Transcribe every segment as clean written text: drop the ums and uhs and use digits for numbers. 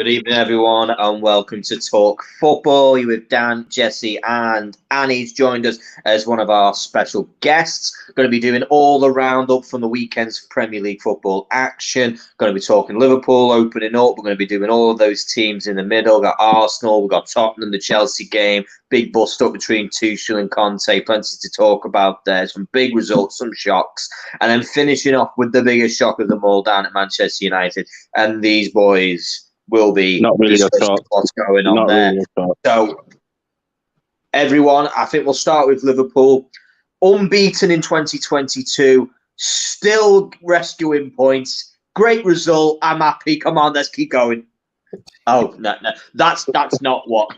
Good evening, everyone, and welcome to Talk Football. You with Dan, Jesse, and Annie's joined us as one of our special guests. Going to be doing all the roundup from the weekend's Premier League football action. Going to be talking Liverpool opening up. We're going to be doing all of those teams in the middle. We've got Arsenal, we've got Tottenham, the Chelsea game. Big bust up between Tuchel and Conte. Plenty to talk about there. Some big results, some shocks. And then finishing off with the biggest shock of them all down at Manchester United. And these boys will be not really a shock. What's going on not there. Really a shock. So, everyone, I think we'll start with Liverpool. Unbeaten in 2022, still rescuing points. Great result. I'm happy. Come on, let's keep going. Oh no, that's not what.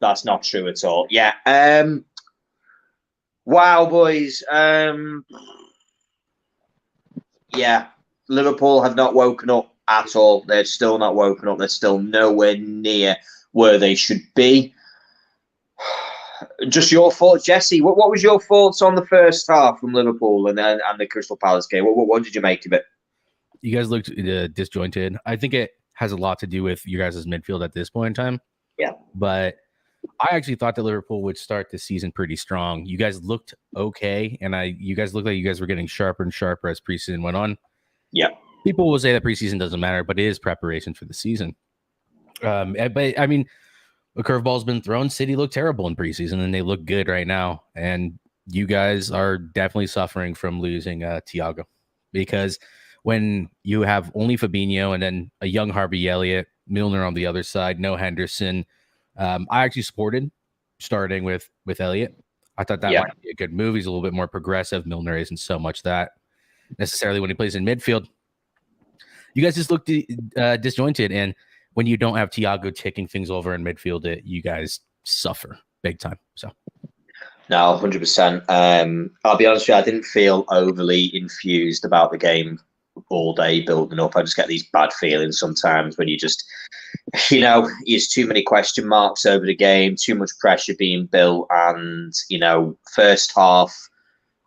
That's not true at all. Yeah. Wow, boys. Yeah. Liverpool have not woken up at all. They're still not woken up. They're still nowhere near where they should be. Just your thoughts, Jesse. What was your thoughts on the first half from Liverpool and the Crystal Palace game? What did you make of it? You guys looked disjointed. I think it has a lot to do with your guys' midfield at this point in time. Yeah. But I actually thought that Liverpool would start the season pretty strong. You guys looked okay, and you guys looked like you guys were getting sharper and sharper as preseason went on. Yeah. People will say that preseason doesn't matter, but it is preparation for the season. But I mean, a curveball's been thrown. City looked terrible in preseason, and they look good right now. And you guys are definitely suffering from losing Thiago, because when you have only Fabinho and then a young Harvey Elliott, Milner on the other side, no Henderson, I actually supported starting with Elliott. I thought that might be a good move. He's a little bit more progressive. Milner isn't so much that necessarily when he plays in midfield. You guys just look disjointed, and when you don't have Thiago taking things over in midfield, you guys suffer big time. So, no, 100%. I'll be honest with you, I didn't feel overly infused about the game all day building up. I just get these bad feelings sometimes when you just, there's too many question marks over the game, too much pressure being built, and first half.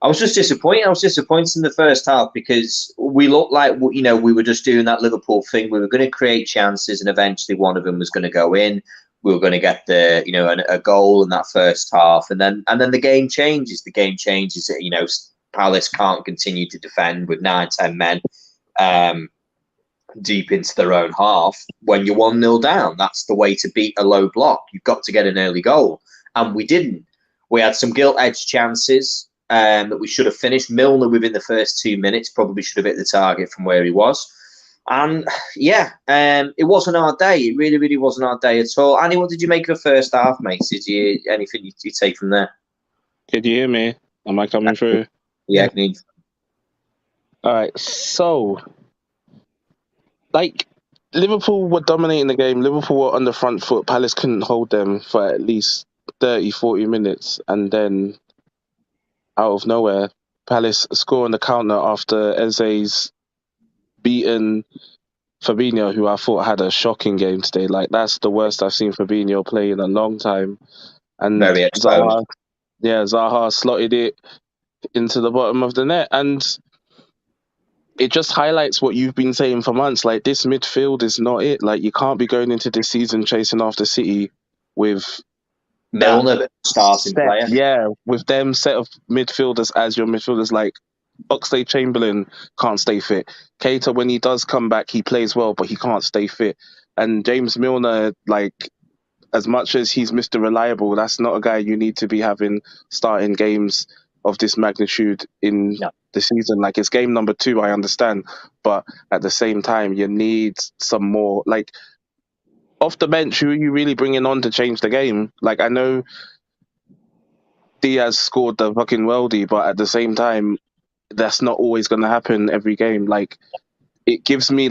I was just disappointed. I was disappointed in the first half because we looked like, we were just doing that Liverpool thing. We were going to create chances, and eventually one of them was going to go in. We were going to get a goal in that first half, and then the game changes. The game changes. Palace can't continue to defend with 9-10 men deep into their own half. When you're 1-0 down, that's the way to beat a low block. You've got to get an early goal, and we didn't. We had some gilt-edged chances that we should have finished. Milner within the first 2 minutes probably should have hit the target from where he was. And it wasn't our day. It really, really wasn't our day at all. Annie, what did you make of the first half, mate? Anything you take from there? Did you hear me? Am I coming through? Yeah. All right. So, Liverpool were dominating the game. Liverpool were on the front foot. Palace couldn't hold them for at least 30, 40 minutes. And then out of nowhere, Palace score on the counter after Eze's beaten Fabinho, who I thought had a shocking game today. That's the worst I've seen Fabinho play in a long time. And very exposed. Zaha slotted it into the bottom of the net. And it just highlights what you've been saying for months. This midfield is not it. You can't be going into this season chasing after City with Milner starting player. Yeah, with them set of midfielders as your midfielders. Oxlade-Chamberlain can't stay fit. Keita, when he does come back, he plays well, but he can't stay fit. And James Milner, as much as he's Mr. Reliable, that's not a guy you need to be having starting games of this magnitude in the season. It's game number 2, I understand. But at the same time, you need some more. Off the bench, who are you really bringing on to change the game? I know Diaz scored the fucking worldie, but at the same time, that's not always going to happen every game. It gives me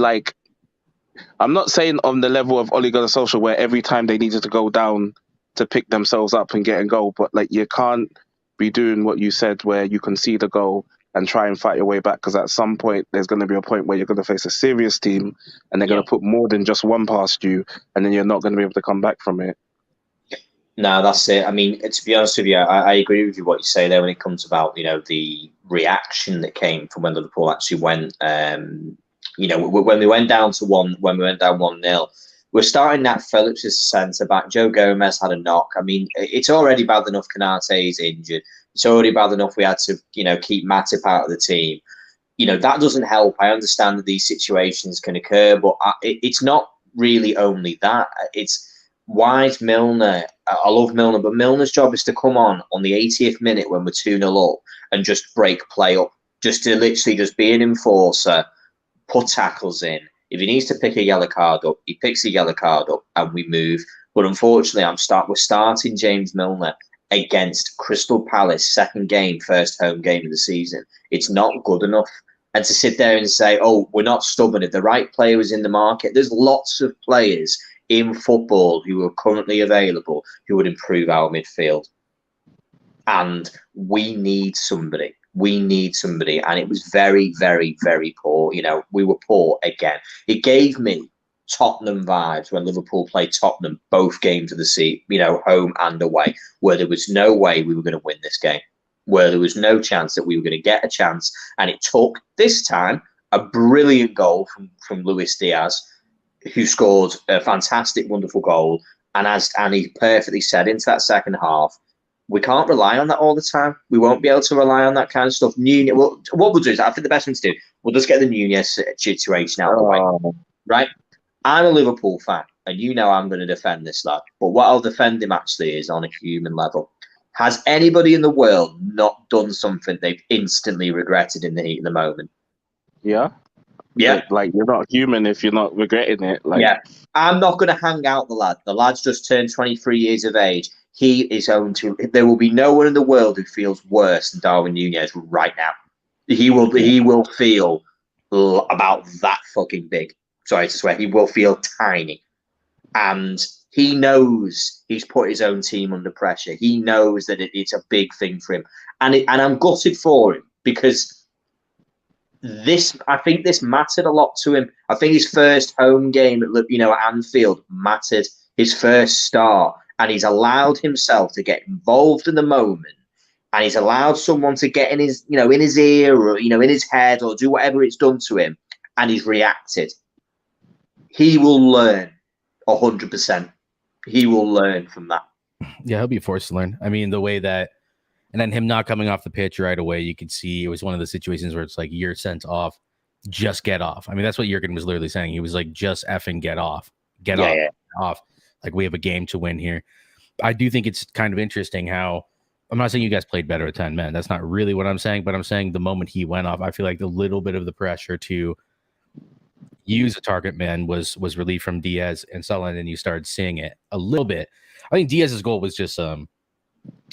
I'm not saying on the level of Ole Gunnar Solskjaer where every time they needed to go down to pick themselves up and get a goal, but you can't be doing what you said where you concede a goal and try and fight your way back, because at some point there's going to be a point where you're going to face a serious team and they're going to put more than just one past you, and then you're not going to be able to come back from it. No, that's it. I mean, to be honest with you, I agree with you what you say there when it comes about the reaction that came from when Liverpool actually went when we went down 1-0, we're starting Nat Phillips as centre back. Joe Gomez had a knock. I mean, it's already bad enough Konate's injured. It's already bad enough we had to, keep Matip out of the team. That doesn't help. I understand that these situations can occur, but it's not really only that. It's Wise Milner. I love Milner, but Milner's job is to come on the 80th minute when we're 2-0 up and just break play up, just to literally just be an enforcer, put tackles in. If he needs to pick a yellow card up, he picks a yellow card up and we move. But unfortunately, we're starting James Milner against Crystal Palace, first home game of the season. It's not good enough. And to sit there and say, oh, we're not stubborn. If the right player was in the market, there's lots of players in football who are currently available who would improve our midfield. And we need somebody. And it was very, very, very poor. We were poor again. It gave me Tottenham vibes when Liverpool played Tottenham both games of the season, home and away, where there was no way we were going to win this game, where there was no chance that we were going to get a chance. And it took, this time, a brilliant goal from Luis Diaz, who scored a fantastic, wonderful goal. And he perfectly said into that second half, we can't rely on that all the time. We won't be able to rely on that kind of stuff. What we'll do is, I think the best thing to do, we'll just get the Nunez situation out of the way. Right? I'm a Liverpool fan, and I'm going to defend this lad. But what I'll defend him actually is on a human level. Has anybody in the world not done something they've instantly regretted in the heat of the moment? Yeah. Yeah. Like, you're not human if you're not regretting it. Yeah. I'm not going to hang out the lad. The lad's just turned 23 years of age. He is owned to. There will be no one in the world who feels worse than Darwin Nunez right now. He will feel about that fucking big. Sorry to swear. He will feel tiny, and he knows he's put his own team under pressure. He knows that it's a big thing for him, and I'm gutted for him because I think this mattered a lot to him. I think his first home game at Anfield mattered. His first start. And he's allowed himself to get involved in the moment, and he's allowed someone to get in his, in his ear or, in his head or do whatever it's done to him, and he's reacted. He will learn 100%. He will learn from that. Yeah, he'll be forced to learn. I mean, the way that, and then him not coming off the pitch right away, you could see it was one of the situations where it's like, you're sent off, just get off. I mean, that's what Jurgen was literally saying. He was like, just effing get off. Get off. Like, we have a game to win here. I do think it's kind of interesting how, I'm not saying you guys played better at 10 men. That's not really what I'm saying, but I'm saying the moment he went off, I feel like the little bit of the pressure to use a target man was relieved from Diaz and Salah, and you started seeing it a little bit. I think Diaz's goal was just, that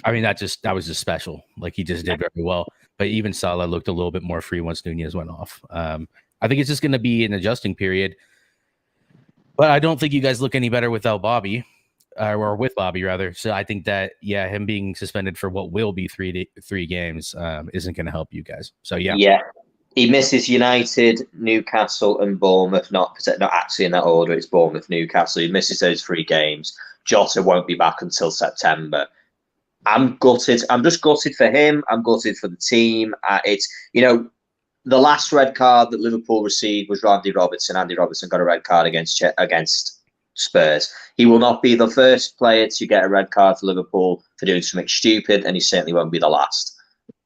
was just special. Like, he just did very well. But even Salah looked a little bit more free once Nunez went off. I think it's just going to be an adjusting period. But I don't think you guys look any better without Bobby, or with Bobby rather. So I think that, him being suspended for what will be three games isn't going to help you guys. So yeah, he misses United, Newcastle, and Bournemouth. Not actually in that order. It's Bournemouth, Newcastle. He misses those 3 games. Jota won't be back until September. I'm gutted. I'm just gutted for him. I'm gutted for the team. It's the last red card that Liverpool received was Andy Robertson. Andy Robertson got a red card against Spurs. He will not be the first player to get a red card for Liverpool for doing something stupid, and he certainly won't be the last.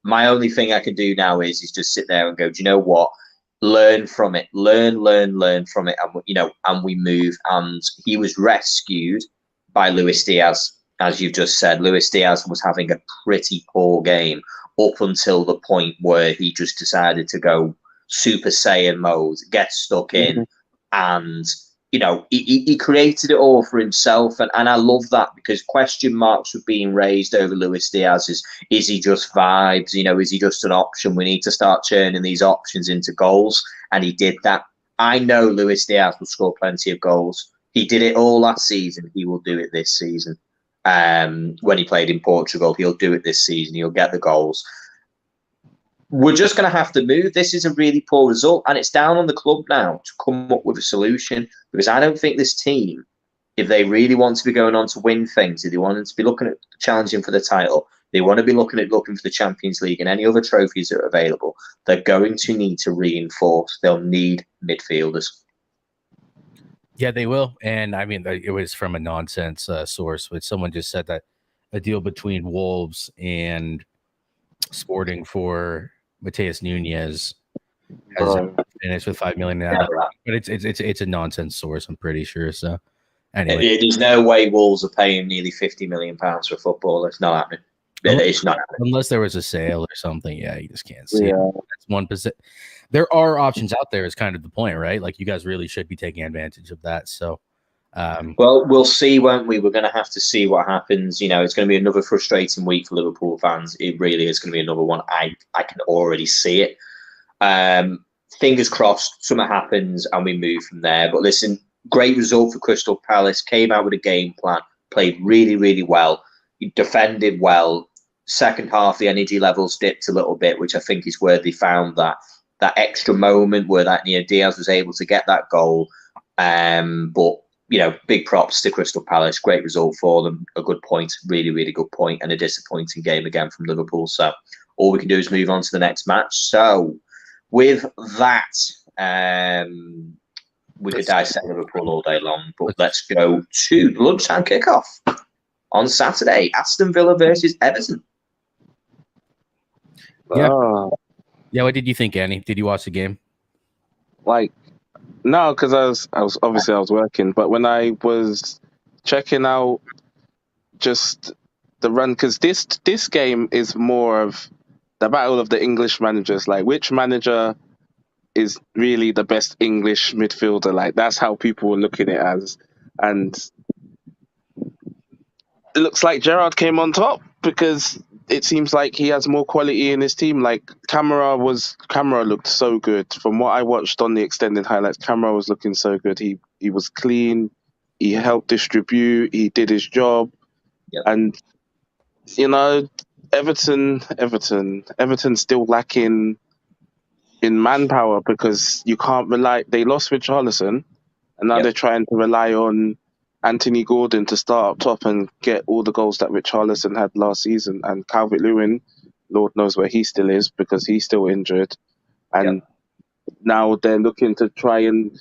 My only thing I can do now is just sit there and go, do you know what? Learn from it. Learn from it, and we move. And he was rescued by Luis Diaz, as you've just said. Luis Diaz was having a pretty poor game up until the point where he just decided to go Super Saiyan mode, get stuck in, and he created it all for himself, and I love that, because question marks were being raised over Luis Diaz. Is he just vibes? Is he just an option? We need to start churning these options into goals, and he did that. I know Luis Diaz will score plenty of goals. He did it all last season. He will do it this season. When he played in Portugal, he'll do it this season. He'll get the goals. We're just going to have to move. This is a really poor result, and it's down on the club now to come up with a solution, because I don't think this team, if they really want to be going on to win things, if they want to be looking at challenging for the title, they want to be looking for the Champions League and any other trophies that are available, they're going to need to reinforce. They'll need midfielders. Yeah, they will. And I mean, it was from a nonsense source, but someone just said that a deal between Wolves and Sporting for Mateus Nunes has finished with $5 million. But it's a nonsense source, I'm pretty sure. So anyway, there's no way Wolves are paying nearly £50 million for a footballer. It's not happening. It's not happening. Unless there was a sale or something. Yeah, you just can't see it. That's 1%. There are options out there is kind of the point, right? Like you guys really should be taking advantage of that. So, well, we'll see, won't we? We're going to have to see what happens. You know, it's going to be another frustrating week for Liverpool fans. It really is going to be another one. I can already see it. Fingers crossed, something happens and we move from there. But listen, great result for Crystal Palace. Came out with a game plan, played really, really well, defended well. Second half, the energy levels dipped a little bit, which I think is where they found that extra moment where Diaz was able to get that goal. But big props to Crystal Palace. Great result for them. A good point, really, really good point, and a disappointing game again from Liverpool. So all we can do is move on to the next match. So with that, we could dissect Liverpool all day long, but let's go to the lunchtime kickoff on Saturday. Aston Villa versus Everton. Yeah. Yeah, what did you think, Annie? Did you watch the game? No, because I was working. But when I was checking out just the run, because this game is more of the battle of the English managers. Like, which manager is really the best English midfielder? Like, that's how people were looking at it as. And it looks like Gerrard came on top because it seems like he has more quality in his team. Like Camara looked so good. From what I watched on the extended highlights, Camara was looking so good. He was clean. He helped distribute. He did his job. Yep. And Everton's still lacking in manpower because you can't rely. They lost Richarlison, and now they're trying to rely on Anthony Gordon to start up top and get all the goals that Richarlison had last season. And Calvert-Lewin, Lord knows where he still is because he's still injured. And now they're looking to try and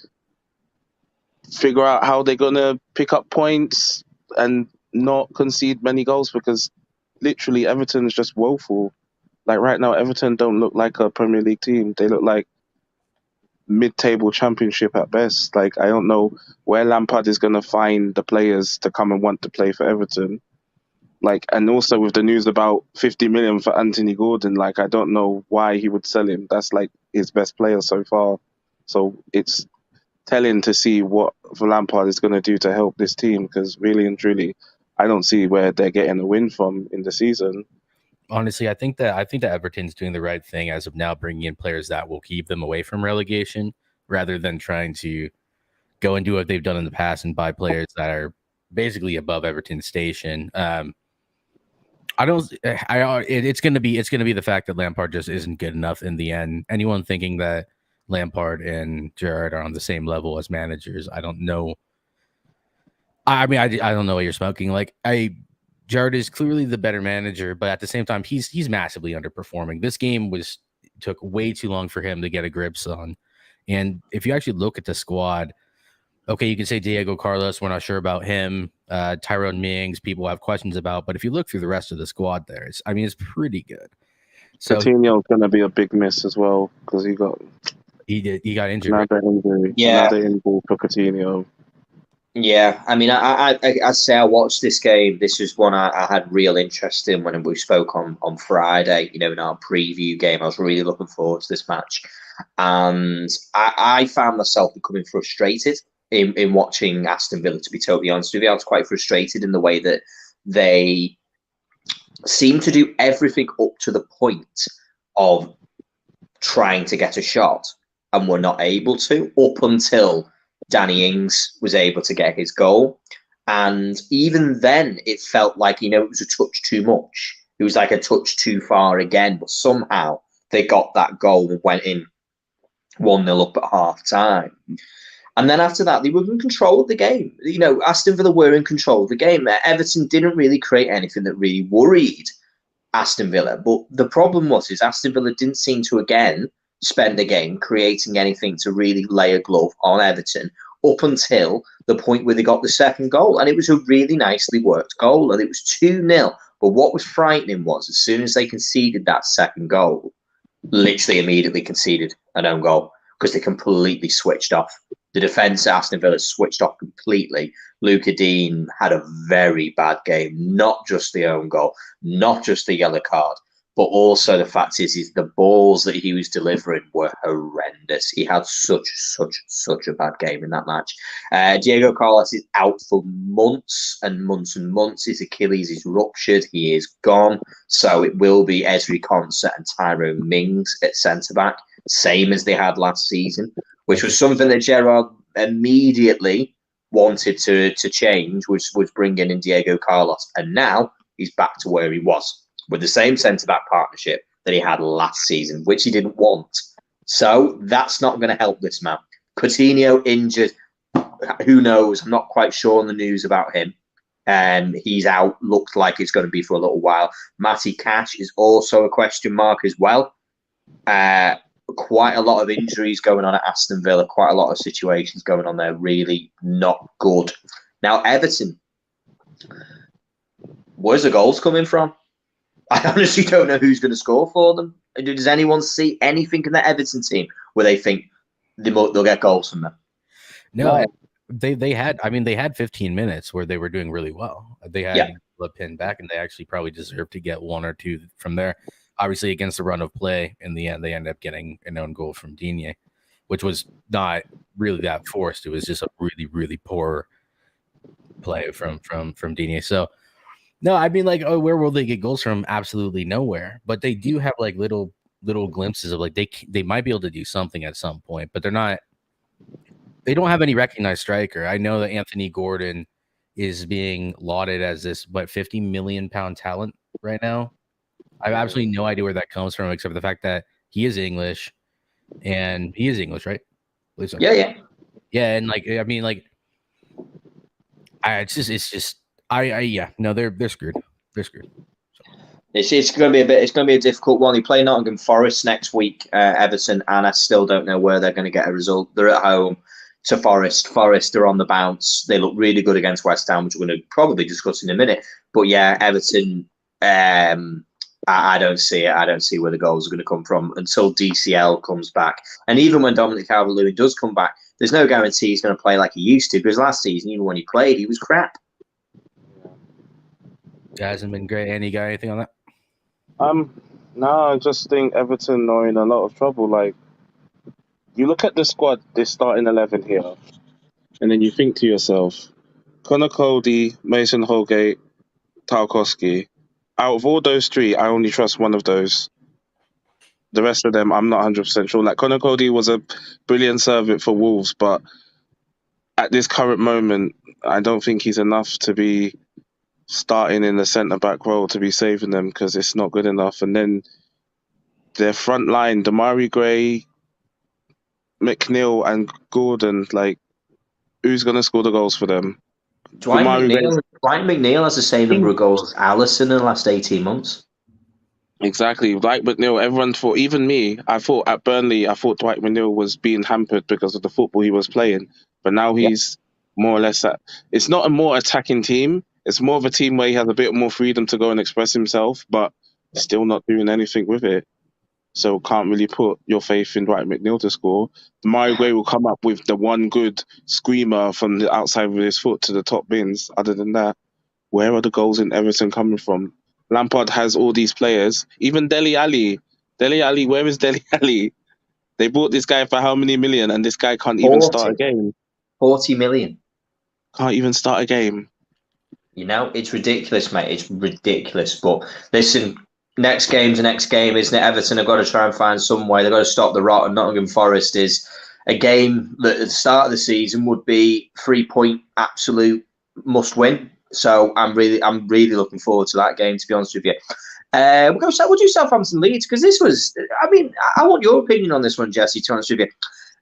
figure out how they're going to pick up points and not concede many goals because literally Everton is just woeful. Like right now, Everton don't look like a Premier League team. They look like mid-table championship at best. Like, I don't know where Lampard is going to find the players to come and want to play for Everton. Like, and also with the news about 50 million for Anthony Gordon, like, I don't know why he would sell him. That's like his best player so far. So it's telling to see what Lampard is going to do to help this team because really and truly, I don't see where they're getting a win from in the season. Honestly, I think that Everton's doing the right thing as of now, bringing in players that will keep them away from relegation rather than trying to go and do what they've done in the past and buy players that are basically above Everton's station. It's going to be the fact that Lampard just isn't good enough in the end. Anyone thinking that Lampard and Gerrard are on the same level as managers, I don't know. I mean, I don't know what you're smoking. Like, Gerrard is clearly the better manager, but at the same time, he's massively underperforming. This game took way too long for him to get a grips on. And if you actually look at the squad, okay, you can say Diego Carlos, we're not sure about him. Tyrone Mings, people have questions about. But if you look through the rest of the squad there, it's pretty good. So Coutinho's going to be a big miss as well because he got injured. Another injury. Yeah. Another injury for Coutinho. Yeah, I mean, I'd say I watched this game. This was one I had real interest in when we spoke on Friday, in our preview game. I was really looking forward to this match. And I found myself becoming frustrated in watching Aston Villa, to be totally honest with you. I was quite frustrated in the way that they seem to do everything up to the point of trying to get a shot and were not able to up until Danny Ings was able to get his goal. And even then, it felt like, it was a touch too much. It was like a touch too far again. But somehow they got that goal and went in 1-0 up at half time. And then after that, they were in control of the game. Aston Villa were in control of the game. Everton didn't really create anything that really worried Aston Villa. But the problem is Aston Villa didn't seem to again spend the game creating anything to really lay a glove on Everton up until the point where they got the second goal. And it was a really nicely worked goal, and it was 2-0. But what was frightening was as soon as they conceded that second goal, literally immediately conceded an own goal because they completely switched off. The defence at Aston Villa switched off completely. Luca Dean had a very bad game, not just the own goal, not just the yellow card, but also the fact is the balls that he was delivering were horrendous. He had such a bad game in that match. Diego Carlos is out for months and months and months. His Achilles is ruptured. He is gone. So it will be Ezri Konsa and Tyrone Mings at centre-back, same as they had last season, which was something that Gerrard immediately wanted to change, which was bringing in Diego Carlos. And now he's back to where he was, with the same centre-back partnership that he had last season, which he didn't want. So that's not going to help this man. Coutinho injured. Who knows? I'm not quite sure on the news about him. He's out. Looked like it's going to be for a little while. Matty Cash is also a question mark as well. Quite a lot of injuries going on at Aston Villa. Quite a lot of situations going on there. Really not good. Now, Everton. Where's the goals coming from? I honestly don't know who's going to score for them. Does anyone see anything in the Everton team where they think they'll get goals from them? No, they had 15 minutes where they were doing really well. They had a pin back, and they actually probably deserved to get one or two from there. Obviously, against the run of play, in the end, they ended up getting an own goal from Digne, which was not really that forced. It was just a really, really poor play from Digne. So, no, I mean, like, where will they get goals from? Absolutely nowhere. But they do have like little glimpses of like they might be able to do something at some point, but they're not. They don't have any recognized striker. I know that Anthony Gordon is being lauded as this, £50 million talent right now. I have absolutely no idea where that comes from, except for the fact that he is English, and he is English, right? So. Yeah. And like, I mean, like, they're screwed. They're screwed. So. It's going to be a difficult one. They play Nottingham Forest next week, Everton, and I still don't know where they're going to get a result. They're at home to Forest. Forest are on the bounce. They look really good against West Ham, which we're going to probably discuss in a minute. But yeah, Everton. I don't see it. I don't see where the goals are going to come from until DCL comes back. And even when Dominic Calvert-Lewin does come back, there's no guarantee he's going to play like he used to, because last season, even when he played, he was crap. Hasn't been great. Andy, got anything on that? No, I just think Everton are in a lot of trouble. Like, you look at the squad, this starting 11 here, and then you think to yourself, Connor Cody, Mason Holgate, Tarkowski. Out of all those three, I only trust one of those. The rest of them, I'm not 100% sure. Like, Connor Cody was a brilliant servant for Wolves, but at this current moment, I don't think he's enough to be starting in the centre-back role to be saving them, because it's not good enough. And then their front line, Damari Gray, McNeil and Gordon, like, who's going to score the goals for them? Dwight McNeil has the same number of goals as Alisson in the last 18 months. Exactly. Dwight McNeil, everyone thought, even me, I thought at Burnley, Dwight McNeil was being hampered because of the football he was playing. But now he's more or less it's not a more attacking team. It's more of a team where he has a bit more freedom to go and express himself, but still not doing anything with it. So can't really put your faith in Dwight McNeil to score. Mario Gray will come up with the one good screamer from the outside of his foot to the top bins. Other than that, where are the goals in Everton coming from? Lampard has all these players. Even Dele Alli. Where is Dele Alli? They bought this guy for how many million, and this guy can't even start a game. 40 million. Can't even start a game. You know, it's ridiculous, mate. It's ridiculous. But listen, next game's the next game, isn't it? Everton have got to try and find some way. They've got to stop the rot. And Nottingham Forest is a game that at the start of the season would be 3-point absolute must win. So I'm really looking forward to that game, to be honest with you. We'll do Southampton Leeds, because this was, I mean, I want your opinion on this one, Jesse, to be honest with you.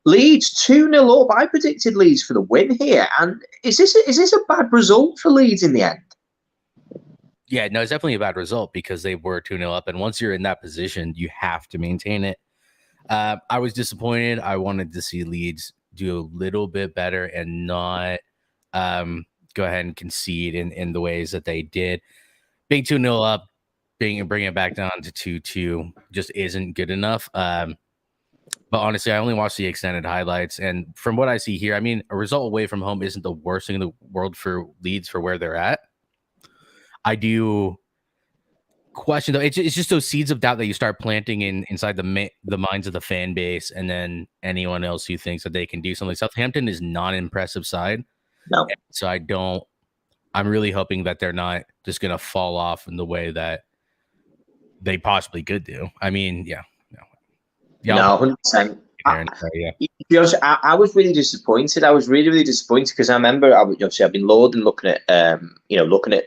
Leeds 2-0 up. I predicted Leeds for the win here. And is this a bad result for Leeds in the end? Yeah, no, it's definitely a bad result because they were 2-0 up. And once you're in that position, you have to maintain it. I was disappointed. I wanted to see Leeds do a little bit better and not go ahead and concede in the ways that they did. Being 2-0 up, bringing it back down to 2-2 just isn't good enough. But honestly, I only watched the extended highlights. And from what I see here, I mean, a result away from home isn't the worst thing in the world for Leeds for where they're at. I do question though. It's just those seeds of doubt that you start planting inside the minds of the fan base, and then anyone else who thinks that they can do something. Southampton is not an impressive side, No. So I'm really hoping that they're not just gonna fall off in the way that they possibly could do. I mean, No, 100%. Yeah. To be honest, I was really disappointed. I was really disappointed because I remember obviously I've been lauding looking at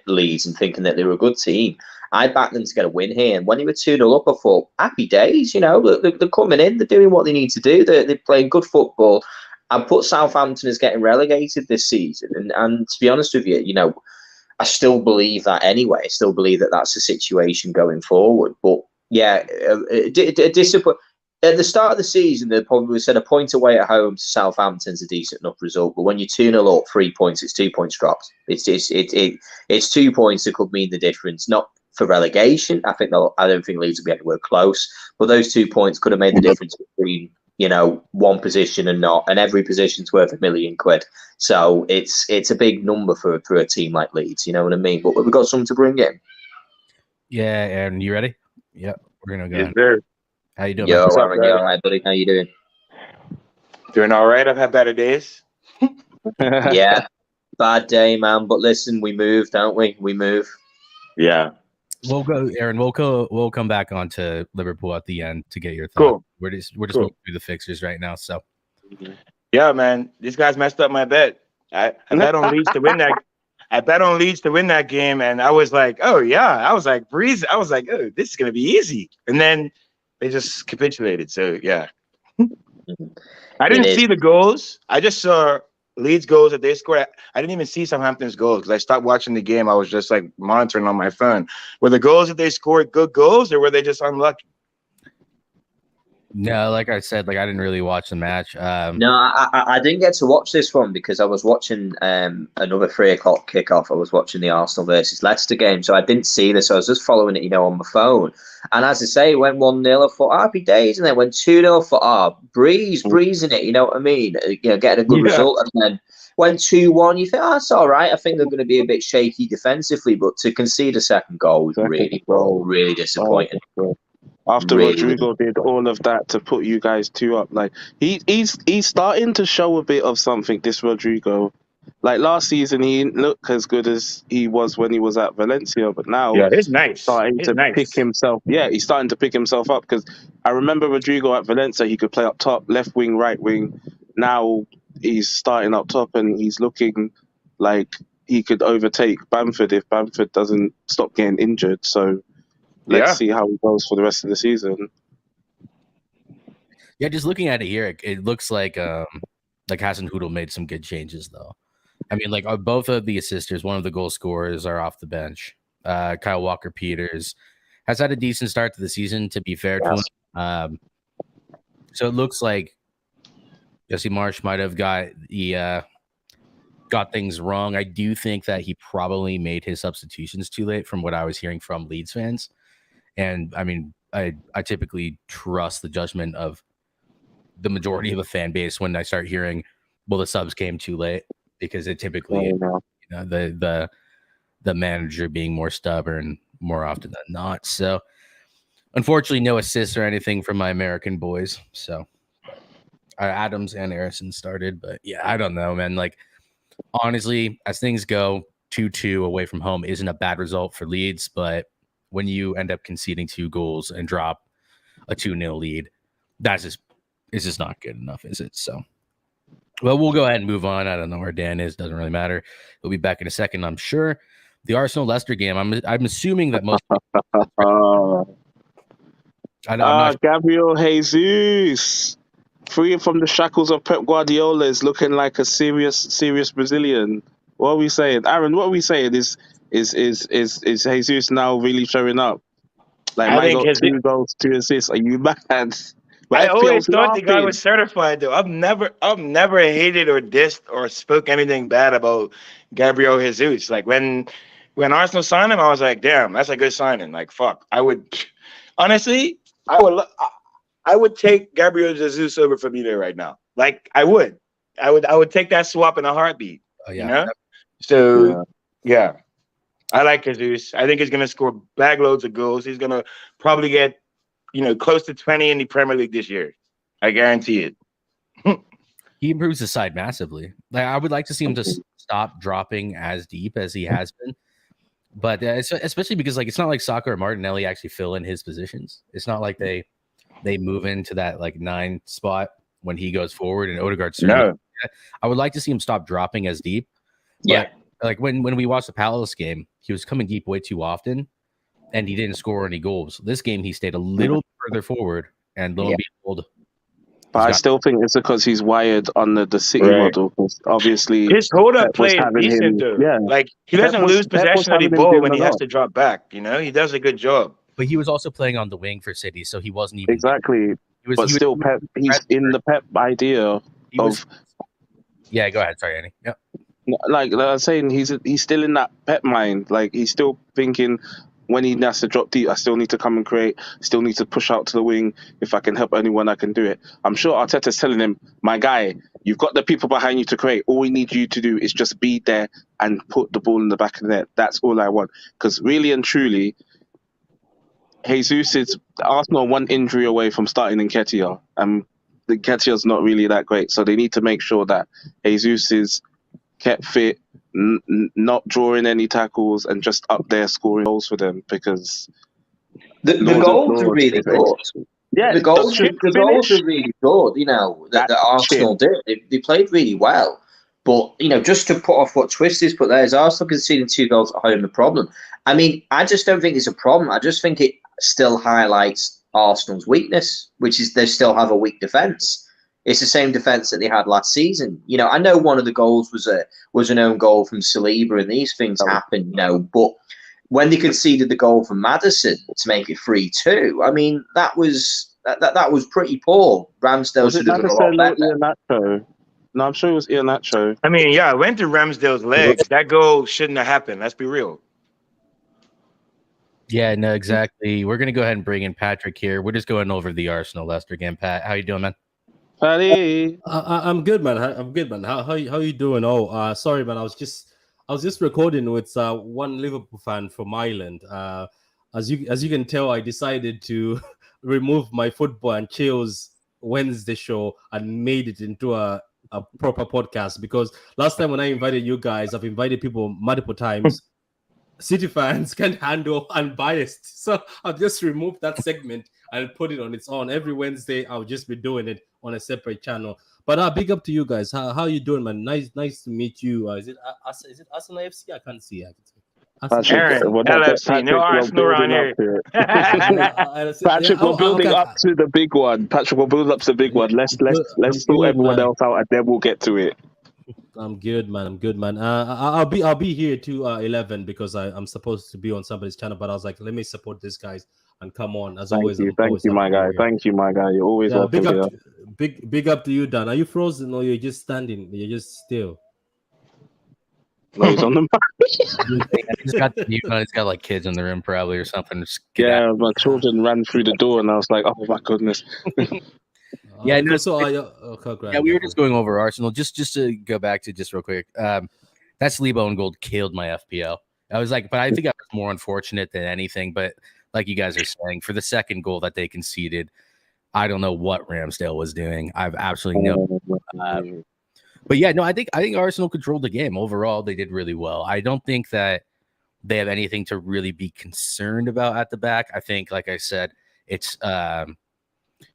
Leeds and thinking that they were a good team. I backed them to get a win here, and when they were 2-0 up, I thought, happy days. They're coming in, they're doing what they need to do. They're playing good football. I put Southampton as getting relegated this season, and to be honest with you, I still believe that anyway. I still believe that that's the situation going forward. But yeah, disappointing. At the start of the season, they probably said a point away at home to Southampton's a decent enough result. But when you're 2-0 up, 3 points, it's 2 points dropped. It's 2 points that could mean the difference. Not for relegation. I don't think Leeds will be anywhere close. But those 2 points could have made the difference between one position and not. And every position's worth £1 million. So it's a big number for a team like Leeds. You know what I mean? But we've got something to bring in. Yeah, Aaron, you ready? Yep, we're gonna go. Yes, sir. How you doing? Yo, Aaron, you all right, buddy? How you doing? Doing all right. I've had better days. Yeah, bad day, man. But listen, we move, don't we? We move. Yeah. We'll go, Aaron. We'll come back on to Liverpool at the end to get your thoughts. Cool. We're just Cool. moving through the fixtures right now. So Yeah, man. These guys messed up my bet. I bet on Leeds to win that. I bet on Leeds to win that game, and I was like, oh yeah. I was like, breeze. I was like, oh, this is gonna be easy. And then they just capitulated. So yeah. I didn't see the goals. I just saw Leeds goals that they scored. I didn't even see Southampton's goals because I stopped watching the game. I was just like monitoring on my phone. Were the goals that they scored good goals, or were they just unlucky? no, like I said, I didn't really watch the match. No, I didn't get to watch this one because I was watching another 3:00 kickoff. I was watching the Arsenal versus Leicester game, so I didn't see this. I was just following it, on my phone. And as I say, it went 1-0. I thought, happy days, and then went 2-0 for breezing it. You know what I mean? Getting a good result, and then went 2-1. You think, it's all right. I think they're going to be a bit shaky defensively, but to concede a second goal was really disappointing. After Really? Rodrigo did all of that to put you guys 2 up, he's starting to show a bit of something. This Rodrigo, last season, he didn't look as good as he was when he was at Valencia, but now it's nice. Pick himself. Yeah, he's starting to pick himself up because I remember Rodrigo at Valencia. He could play up top, left wing, right wing. Now he's starting up top and he's looking like he could overtake Bamford if Bamford doesn't stop getting injured. So. Let's see how it goes for the rest of the season. Yeah, just looking at it here, it looks like Hassan Hoodle made some good changes, though. I mean, both of the assisters, one of the goal scorers are off the bench. Kyle Walker-Peters has had a decent start to the season, to be fair to him. So it looks like Jesse Marsch might have got things wrong. I do think that he probably made his substitutions too late from what I was hearing from Leeds fans. And I mean, I typically trust the judgment of the majority of the fan base when I start hearing, well, the subs came too late, because it typically, the manager being more stubborn more often than not. So unfortunately, no assists or anything from my American boys. So Adams and Harrison started, but yeah, I don't know, man. Honestly, as things go, 2-2 away from home isn't a bad result for Leeds, but when you end up conceding 2 goals and drop a 2-0 lead, it's just not good enough, is it? So, well, we'll go ahead and move on. I don't know where Dan is. Doesn't really matter. He'll be back in a second, I'm sure. The Arsenal-Leicester game, I'm assuming that most Gabriel Jesus, freeing from the shackles of Pep Guardiola, is looking like a serious Brazilian. What are we saying? Aaron, what are we saying? Is Is Jesus now really showing up? Like, I man think got 2 goals, 2 assists. Are you mad? I always FPL's thought the guy laughing. was certified though. I've never hated or dissed or spoke anything bad about Gabriel Jesus. Like when Arsenal signed him, I was like, damn, that's a good signing. Like fuck, I would honestly, I would take Gabriel Jesus over Firmino right now. Like I would take that swap in a heartbeat. Oh, yeah. You know, so yeah. I like Jesus. I think he's gonna score bag loads of goals. He's gonna probably get close to 20 in the Premier League this year. I guarantee it. He improves the side massively. Like, I would like to see him just stop dropping as deep as he has been. But especially because it's not like Saka or Martinelli actually fill in his positions. It's not like they move into that 9 spot when he goes forward and Odegaard. No. I would like to see him stop dropping as deep. Yeah. Like when we watched the Palace game, he was coming deep way too often, and he didn't score any goals. This game, he stayed a little further forward, and lo and behold. But I still think it's because he's wired under the City model. Because obviously, his hold-up Pep was play is having decent, him- though. yeah. Like he Pep doesn't was- lose Pep was possession of the having him ball doing when a he has lot. to drop back. He does a good job. But he was also playing on the wing for City, so he wasn't even Exactly. He But still, Pep, he's in the Pep idea of. Yeah, go ahead. Sorry, Annie. Yeah. Like I was saying, he's still in that Pep mind. Like he's still thinking when he has to drop deep, I still need to come and create. Still need to push out to the wing. If I can help anyone, I can do it. I'm sure Arteta's telling him, my guy, you've got the people behind you to create. All we need you to do is just be there and put the ball in the back of the net. That's all I want. Because really and truly, Jesus is Arsenal 1 injury away from starting Nketiah, and the Nketiah's not really that great. So they need to make sure that Jesus is kept fit, not drawing any tackles, and just up there scoring goals for them, because the goals are really good. Yeah, the goals are really good. That Arsenal did. They played really well. But just to put off what Twisty's put there, is Arsenal conceding 2 goals at home the problem? I mean, I just don't think it's a problem. I just think it still highlights Arsenal's weakness, which is they still have a weak defence. It's the same defence that they had last season. I know one of the goals was an own goal from Saliba, and these things happen, but when they conceded the goal from Maddison to make it 3-2, I mean, that was pretty poor. Ramsdale should have done a lot better. No, I'm sure it was Iheanacho. I mean, yeah, it went to Ramsdale's legs. That goal shouldn't have happened. Let's be real. Yeah, no, exactly. We're going to go ahead and bring in Patrick here. We're just going over the Arsenal-Leicester game. Pat, how you doing, man? Patty. I'm good, man. I'm good, man. How you doing? Oh, sorry, man. I was just recording with one Liverpool fan from Ireland. As you can tell, I decided to remove my football and chills Wednesday show and made it into a proper podcast, because last time when I invited you guys, I've invited people multiple times. City fans can handle unbiased, so I'll just remove that segment and put it on its own. Every Wednesday, I'll just be doing it on a separate channel. But big up to you guys. How you doing, man? Nice to meet you. Is it Arsenal FC? I can't see. Aaron, LFC, no Arsenal around here. Patrick, we're building up to the big one. Patrick, we'll build up to the big one. Let's sort everyone else out, and then we'll get to it. I'm good, man. I'll be here to 11 because I'm supposed to be on somebody's channel, but I was like, let me support these guys and come on. As always, thank you, my guy. Thank you, my guy. You're always welcome here. Big up to you, Dan. Are you frozen or you're just standing? You're just still. No, he's on the He's got like kids in the room probably or something. Yeah, my children ran through the door and I was like, oh my goodness. Yeah, no. We were just going over Arsenal. Just to go back to just real quick. That Saliba own goal killed my FPL. I was like, but I think I was more unfortunate than anything. But like you guys are saying, for the second goal that they conceded, I don't know what Ramsdale was doing. I've absolutely no. But yeah, no, I think Arsenal controlled the game overall. They did really well. I don't think that they have anything to really be concerned about at the back. I think, like I said, it's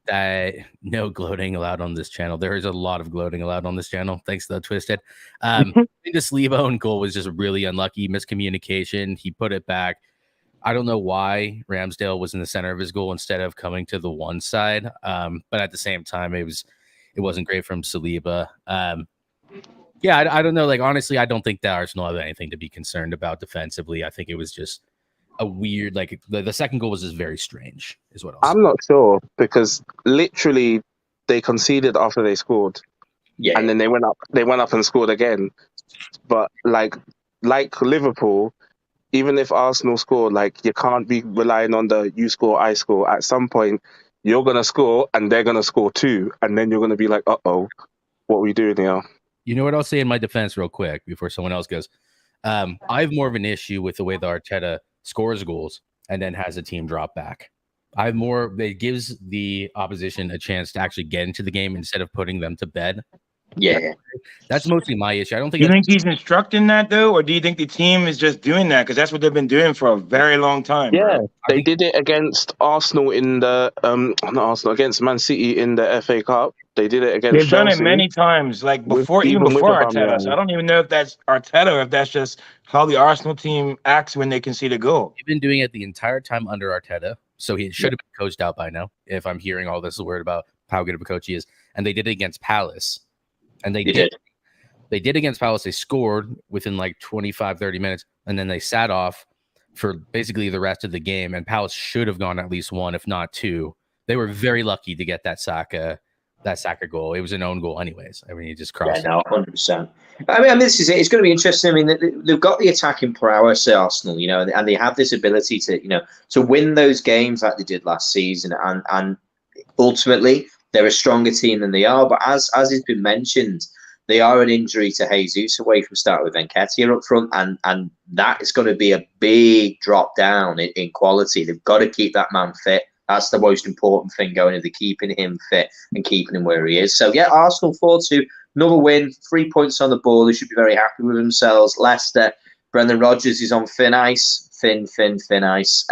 that no gloating allowed on this channel. There is a lot of gloating allowed on this channel. Thanks to the Twisted. I think the Saliba own goal was just really unlucky miscommunication. He put it back. I don't know why Ramsdale was in the center of his goal instead of coming to the one side. But at the same time, it wasn't great from Saliba. Yeah, I don't know. Like, honestly, I don't think that Arsenal have anything to be concerned about defensively. I think it was just a weird, like, the second goal was just very strange, is what I'll say. I'm not sure because literally they conceded after they scored, Yeah, and then they went up and scored again. But like Liverpool, even if Arsenal score, like you can't be relying on the you score, I score. At some point, you're gonna score and they're gonna score too, and then you're gonna be like, uh-oh, what are we doing here? You know what I'll say in my defense real quick before someone else goes? I have more of an issue with the way the Arteta scores goals and then has a team drop back. It gives the opposition a chance to actually get into the game instead of putting them to bed. yeah. That's mostly my issue. I don't think. You think he's instructing that though, or do you think the team is just doing that because that's what they've been doing for a very long time? Yeah, bro. they did it against Arsenal in the not Arsenal, against Man City in the FA Cup. They did it against They've done Chelsea. it many times, like With- even even with before the Arteta. Aubameyang. So I don't even know if that's Arteta or if that's just how the Arsenal team acts when they concede a goal. They've been doing it the entire time under Arteta, so he should have been coached out by now. If I'm hearing all this word about how good of a coach he is, and they did it against Palace, and they did. They did against Palace. They scored within like 25, 30 minutes, and then they sat off for basically the rest of the game. And Palace should have gone at least one, if not two. They were very lucky to get that Saka goal. It was an own goal, anyways. I mean, he just crossed. Yeah, no, 100%. I mean, this is it. It's going to be interesting. I mean, they've got the attacking prowess at Arsenal, you know, and they have this ability to, you know, to win those games like they did last season. And ultimately, they're a stronger team than they are. But as has been mentioned, they are an injury to Jesus away from starting with Nketiah up front, and that is going to be a big drop down in quality. They've got to keep that man fit. That's the most important thing going into keeping him fit and keeping him where he is. So, yeah, Arsenal 4-2, another win, 3 points on the board. They should be very happy with themselves. Leicester, Brendan Rodgers is on thin ice. Thin ice.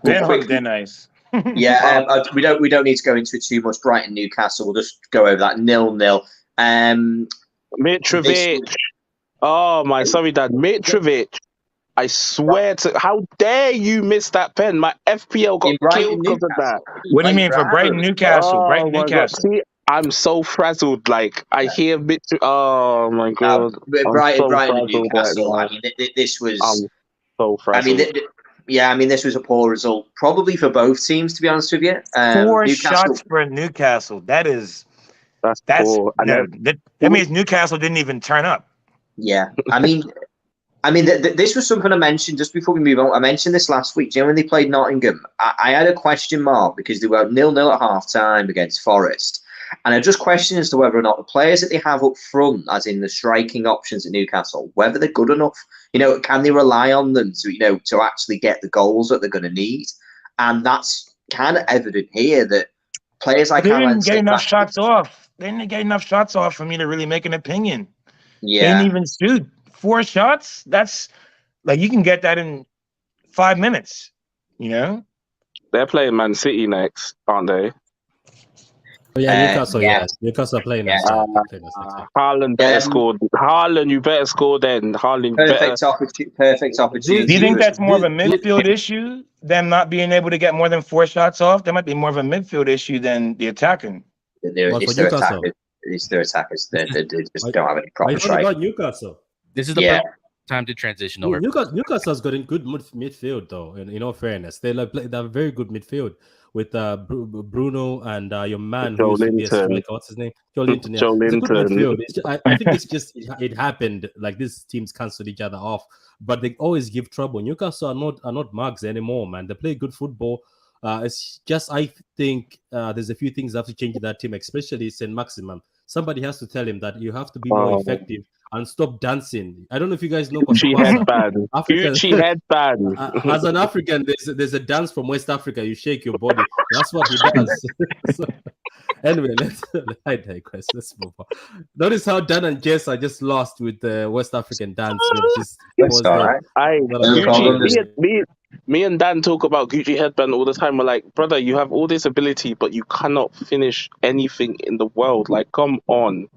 Thin ice. Yeah, we don't need to go into it too much. Brighton, Newcastle, we'll just go over that 0-0. Mitrovic. Sorry, Dad. Mitrovic. I swear to, how dare you miss that pen? My FPL got killed because of that. What do you mean for Brighton, Newcastle? Oh Brighton, my God. Newcastle. See, I'm so frazzled. Like, I hear Mitrovic. Oh my God. Brighton, frazzled Newcastle. right I mean, this was. I'm so frazzled. I mean, this was a poor result, probably for both teams, to be honest with you. 4 shots for Newcastle. That's poor. No, that means Newcastle didn't even turn up. Yeah, I mean, this was something I mentioned just before we move on. I mentioned this last week. Do you know when they played Nottingham? I had a question mark because they were 0-0 at half time against Forest. And I just questioned as to whether or not the players that they have up front, as in the striking options at Newcastle, whether they're good enough. You know, can they rely on them to, you know, to actually get the goals that they're going to need? And that's kind of evident here that players like they didn't get enough shots off. They didn't get enough shots off for me to really make an opinion. Yeah. They didn't even shoot 4 shots. That's like you can get that in 5 minutes. You know, they're playing Man City next, aren't they? Oh, yeah, Newcastle. Yeah, Newcastle are playing next. Haaland better score. Haaland, you better score then. Haaland, perfect opportunity. Do you think that's more of a midfield issue, them not being able to get more than 4 shots off? That might be more of a midfield issue than the attacking. It's their attackers. They just don't have any proper strike. About Newcastle. This is the perfect time to transition over. Newcastle's got a good midfield, though. In all fairness, they have very good midfield with Bruno and your man who's the striker. What's his name? Joe Linton. Yeah. It's a good midfield. I think it's just it happened like these teams cancelled each other off, but they always give trouble. Newcastle are not mugs anymore, man. They play good football. It's just I think there's a few things that have to change in that team, especially St. Maximum. Somebody has to tell him that you have to be more effective and stop dancing. I don't know if you guys know Gucci headband. Gucci headband. As an African, there's a dance from West Africa. You shake your body. That's what he does. Anyway, I digress. Let's move on. Notice how Dan and Jess are just lost with the West African dance. Me and Dan talk about Gucci headband all the time. We're like, brother, you have all this ability, but you cannot finish anything in the world. Like, come on.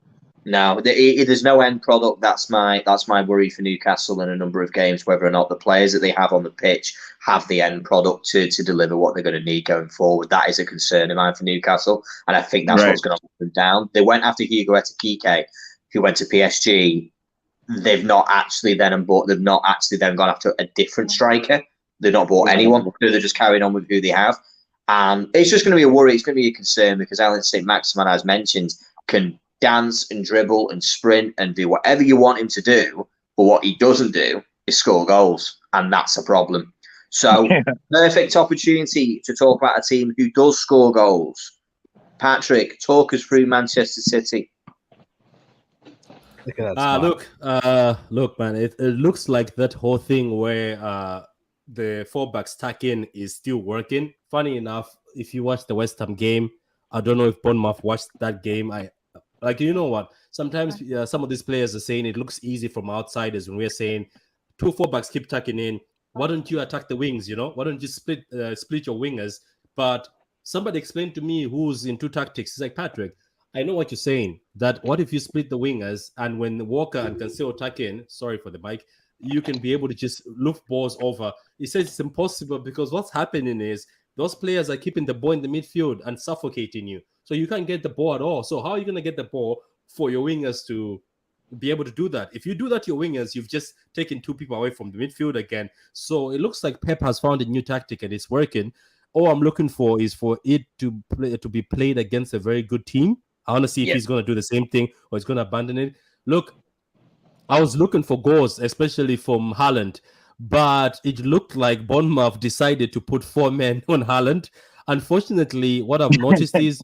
No, there's no end product. That's my worry for Newcastle in a number of games, whether or not the players that they have on the pitch have the end product to deliver what they're going to need going forward. That is a concern of mine for Newcastle, and I think that's what's going to hold them down. They went after Hugo Ekitike who went to PSG, they've not actually then gone after a different striker. They've not bought anyone. They're just carrying on with who they have. And it's just going to be a worry. It's going to be a concern because Alan St. Maximin, as mentioned, can dance and dribble and sprint and do whatever you want him to do. But what he doesn't do is score goals. And that's a problem. So perfect opportunity to talk about a team who does score goals. Patrick, talk us through Manchester City. Look, man, it looks like that whole thing where the fullbacks tuck in is still working. Funny enough, if you watch the West Ham game, I don't know if Bournemouth watched that game. You know what? Sometimes some of these players are saying it looks easy from outsiders when we're saying 2 fullbacks keep tucking in. Why don't you attack the wings? Why don't you split your wingers? But somebody explained to me who's into tactics. It's like, Patrick, I know what you're saying. That what if you split the wingers and when Walker and Cancelo tuck in, sorry for the mic, you can be able to just loop balls over. He says it's impossible because what's happening is those players are keeping the ball in the midfield and suffocating you. So you can't get the ball at all. So how are you going to get the ball for your wingers to be able to do that? If you do that to your wingers, you've just taken 2 people away from the midfield again. So it looks like Pep has found a new tactic and it's working. All I'm looking for is for it to be played against a very good team. I want to see if he's going to do the same thing or he's going to abandon it. Look, I was looking for goals, especially from Haaland, but it looked like Bournemouth decided to put 4 men on Haaland. Unfortunately, what I've noticed is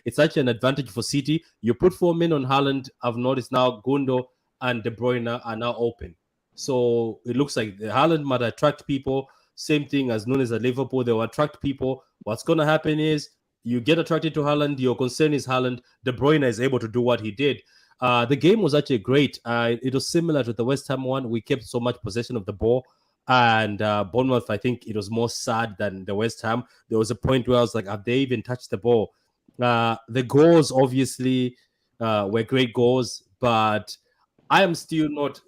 it's actually an advantage for City. You put 4 men on Haaland. I've noticed now Gundo and De Bruyne are now open. So it looks like Haaland might attract people. Same thing as Nunes at Liverpool. They will attract people. What's going to happen is you get attracted to Haaland. Your concern is Haaland. De Bruyne is able to do what he did. The game was actually great. It was similar to the West Ham one. We kept so much possession of the ball. And Bournemouth, I think it was more sad than the West Ham. There was a point where I was like, have they even touched the ball? The goals, obviously, were great goals. But I am still not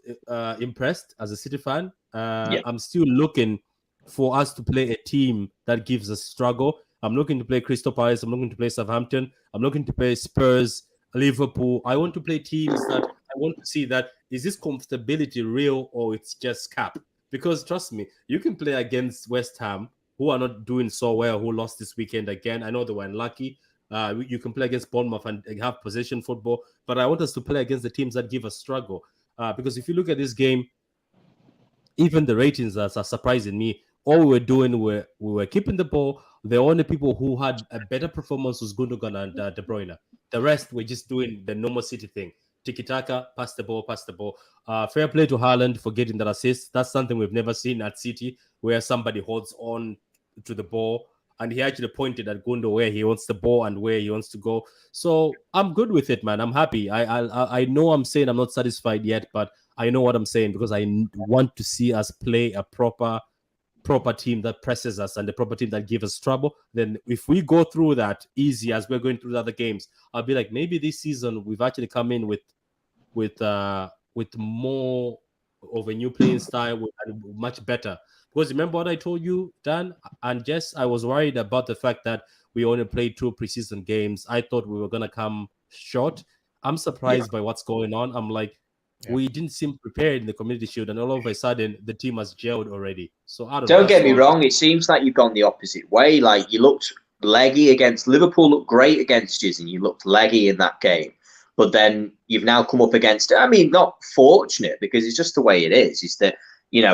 impressed as a City fan. I'm still looking for us to play a team that gives us struggle. I'm looking to play Crystal Palace. I'm looking to play Southampton. I'm looking to play Spurs, Liverpool. I want to play teams that I want to see that is this comfortability real or it's just cap? Because trust me, you can play against West Ham, who are not doing so well, who lost this weekend again. I know they were unlucky. You can play against Bournemouth and have possession football. But I want us to play against the teams that give us struggle. Because if you look at this game, even the ratings are surprising me. All we were doing, we were keeping the ball. The only people who had a better performance was Gundogan and De Bruyne. The rest were just doing the normal City thing. Tiki-taka, pass the ball. Fair play to Haaland for getting that assist. That's something we've never seen at City, where somebody holds on to the ball. And he actually pointed at Gundo where he wants the ball and where he wants to go. So I'm good with it, man. I'm happy. I know I'm saying I'm not satisfied yet, but I know what I'm saying because I want to see us play a proper team that presses us and the proper team that gives us trouble. Then if we go through that easy as we're going through the other games, I'll be like, maybe this season we've actually come in with more of a new playing style and much better. Because remember what I told you, Dan and Jess, I was worried about the fact that we only played 2 preseason games. I thought we were going to come short. I'm surprised by what's going on. I'm like, we didn't seem prepared in the Community Shield, and all of a sudden the team has gelled already. So I don't know. Get me wrong, it seems like you've gone the opposite way. Like you looked leggy against Liverpool, looked great against you, and you looked leggy in that game. But then you've now come up against, I mean, not fortunate because it's just the way it is. Is that,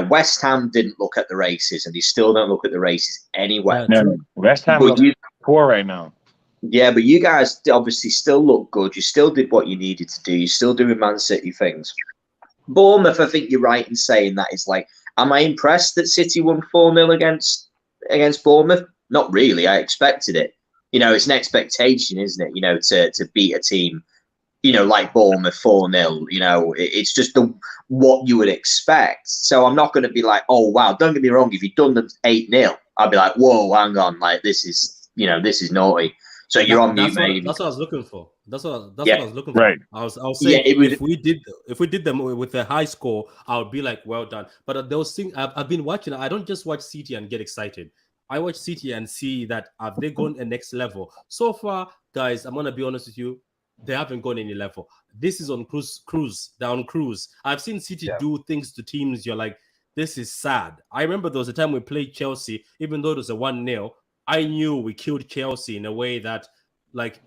West Ham didn't look at the races and they still don't look at the races anyway. No, West Ham looks poor right now. Yeah, but you guys obviously still look good. You still did what you needed to do. You're still doing Man City things. Bournemouth, I think you're right in saying that. It's like, am I impressed that City won 4-0 against Bournemouth? Not really. I expected it. It's an expectation, isn't it? To beat a team, like Bournemouth 4-0. It's just what you would expect. So I'm not going to be like, oh wow. Don't get me wrong. If you'd done them 8-0, I'd be like, whoa, hang on, like this is naughty. So you're on mute, maybe. That's what I was looking for. That's what I was looking for. Right. I was saying if we did them with a high score, I would be like, well done. But those things I've been watching. I don't just watch City and get excited. I watch City and see that have they gone a next level. So far, guys, I'm gonna be honest with you. they haven't gone any level. This is on cruise. They're on cruise. I've seen City do things to teams. You're like, this is sad. I remember there was a time we played Chelsea, even though it was a 1-0. I knew we killed Chelsea in a way that, like,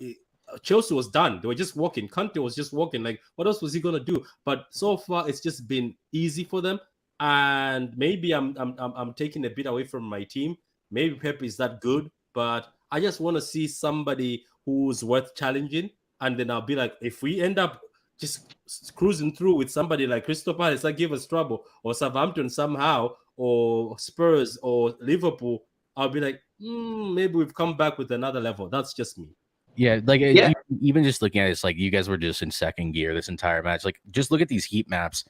Chelsea was done. They were just walking. Kante was just walking. Like, what else was he gonna do? But so far, it's just been easy for them. And maybe I'm taking a bit away from my team. Maybe Pep is that good, but I just want to see somebody who's worth challenging. And then I'll be like, if we end up just cruising through with somebody like Crystal Palace that give us trouble, or Southampton somehow, or Spurs or Liverpool, I'll be like, maybe we've come back with another level. That's just me. Yeah, like even just looking at it, it's like you guys were just in second gear this entire match. Like, just look at these heat maps.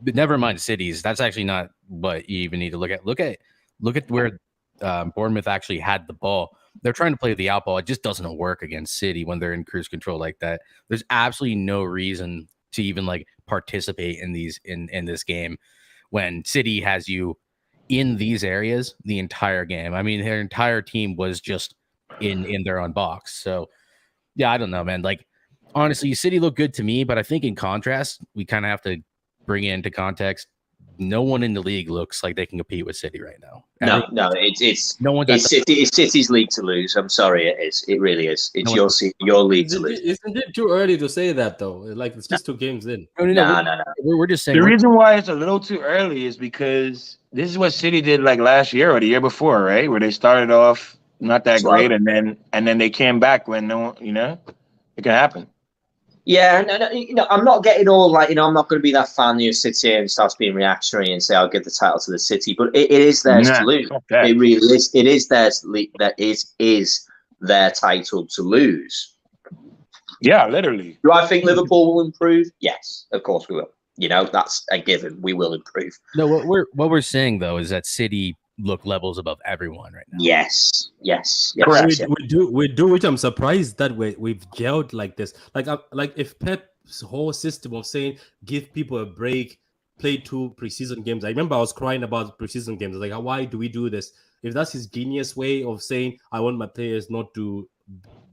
But never mind cities. That's actually not what you even need to look at. Look at where Bournemouth actually had the ball. They're trying to play the out ball. It just doesn't work against City when they're in cruise control like that. There's absolutely no reason to even like participate in these in this game when City has you in these areas the entire game. I mean, their entire team was just in their own box. So yeah, I don't know, man. Like, honestly, City look good to me, but I think in contrast, we kind of have to bring it into context. No one in the league looks like they can compete with City right now. No, it's City's league to lose. I'm sorry, it is. It really is. It's your league to lose. Isn't it too early to say that though? Like, it's just 2 games in. No. We're just saying the reason why it's a little too early is because this is what City did like last year or the year before, right? Where they started off not that great, and then they came back when it can happen. Yeah, no, I'm not getting all like, I'm not going to be that fan who sits here and starts being reactionary and say I'll give the title to the City, but it is theirs to lose. It really is. It is theirs. That is their title to lose. Yeah, literally. Do I think Liverpool will improve? Yes, of course we will. That's a given. We will improve. No, what we're saying though is that City look levels above everyone right now. Yes. Correct. We do, which I'm surprised that we've gelled like this. Like if Pep's whole system of saying give people a break, play 2 preseason games. I remember I was crying about preseason games. Like, why do we do this? If that's his genius way of saying I want my players not to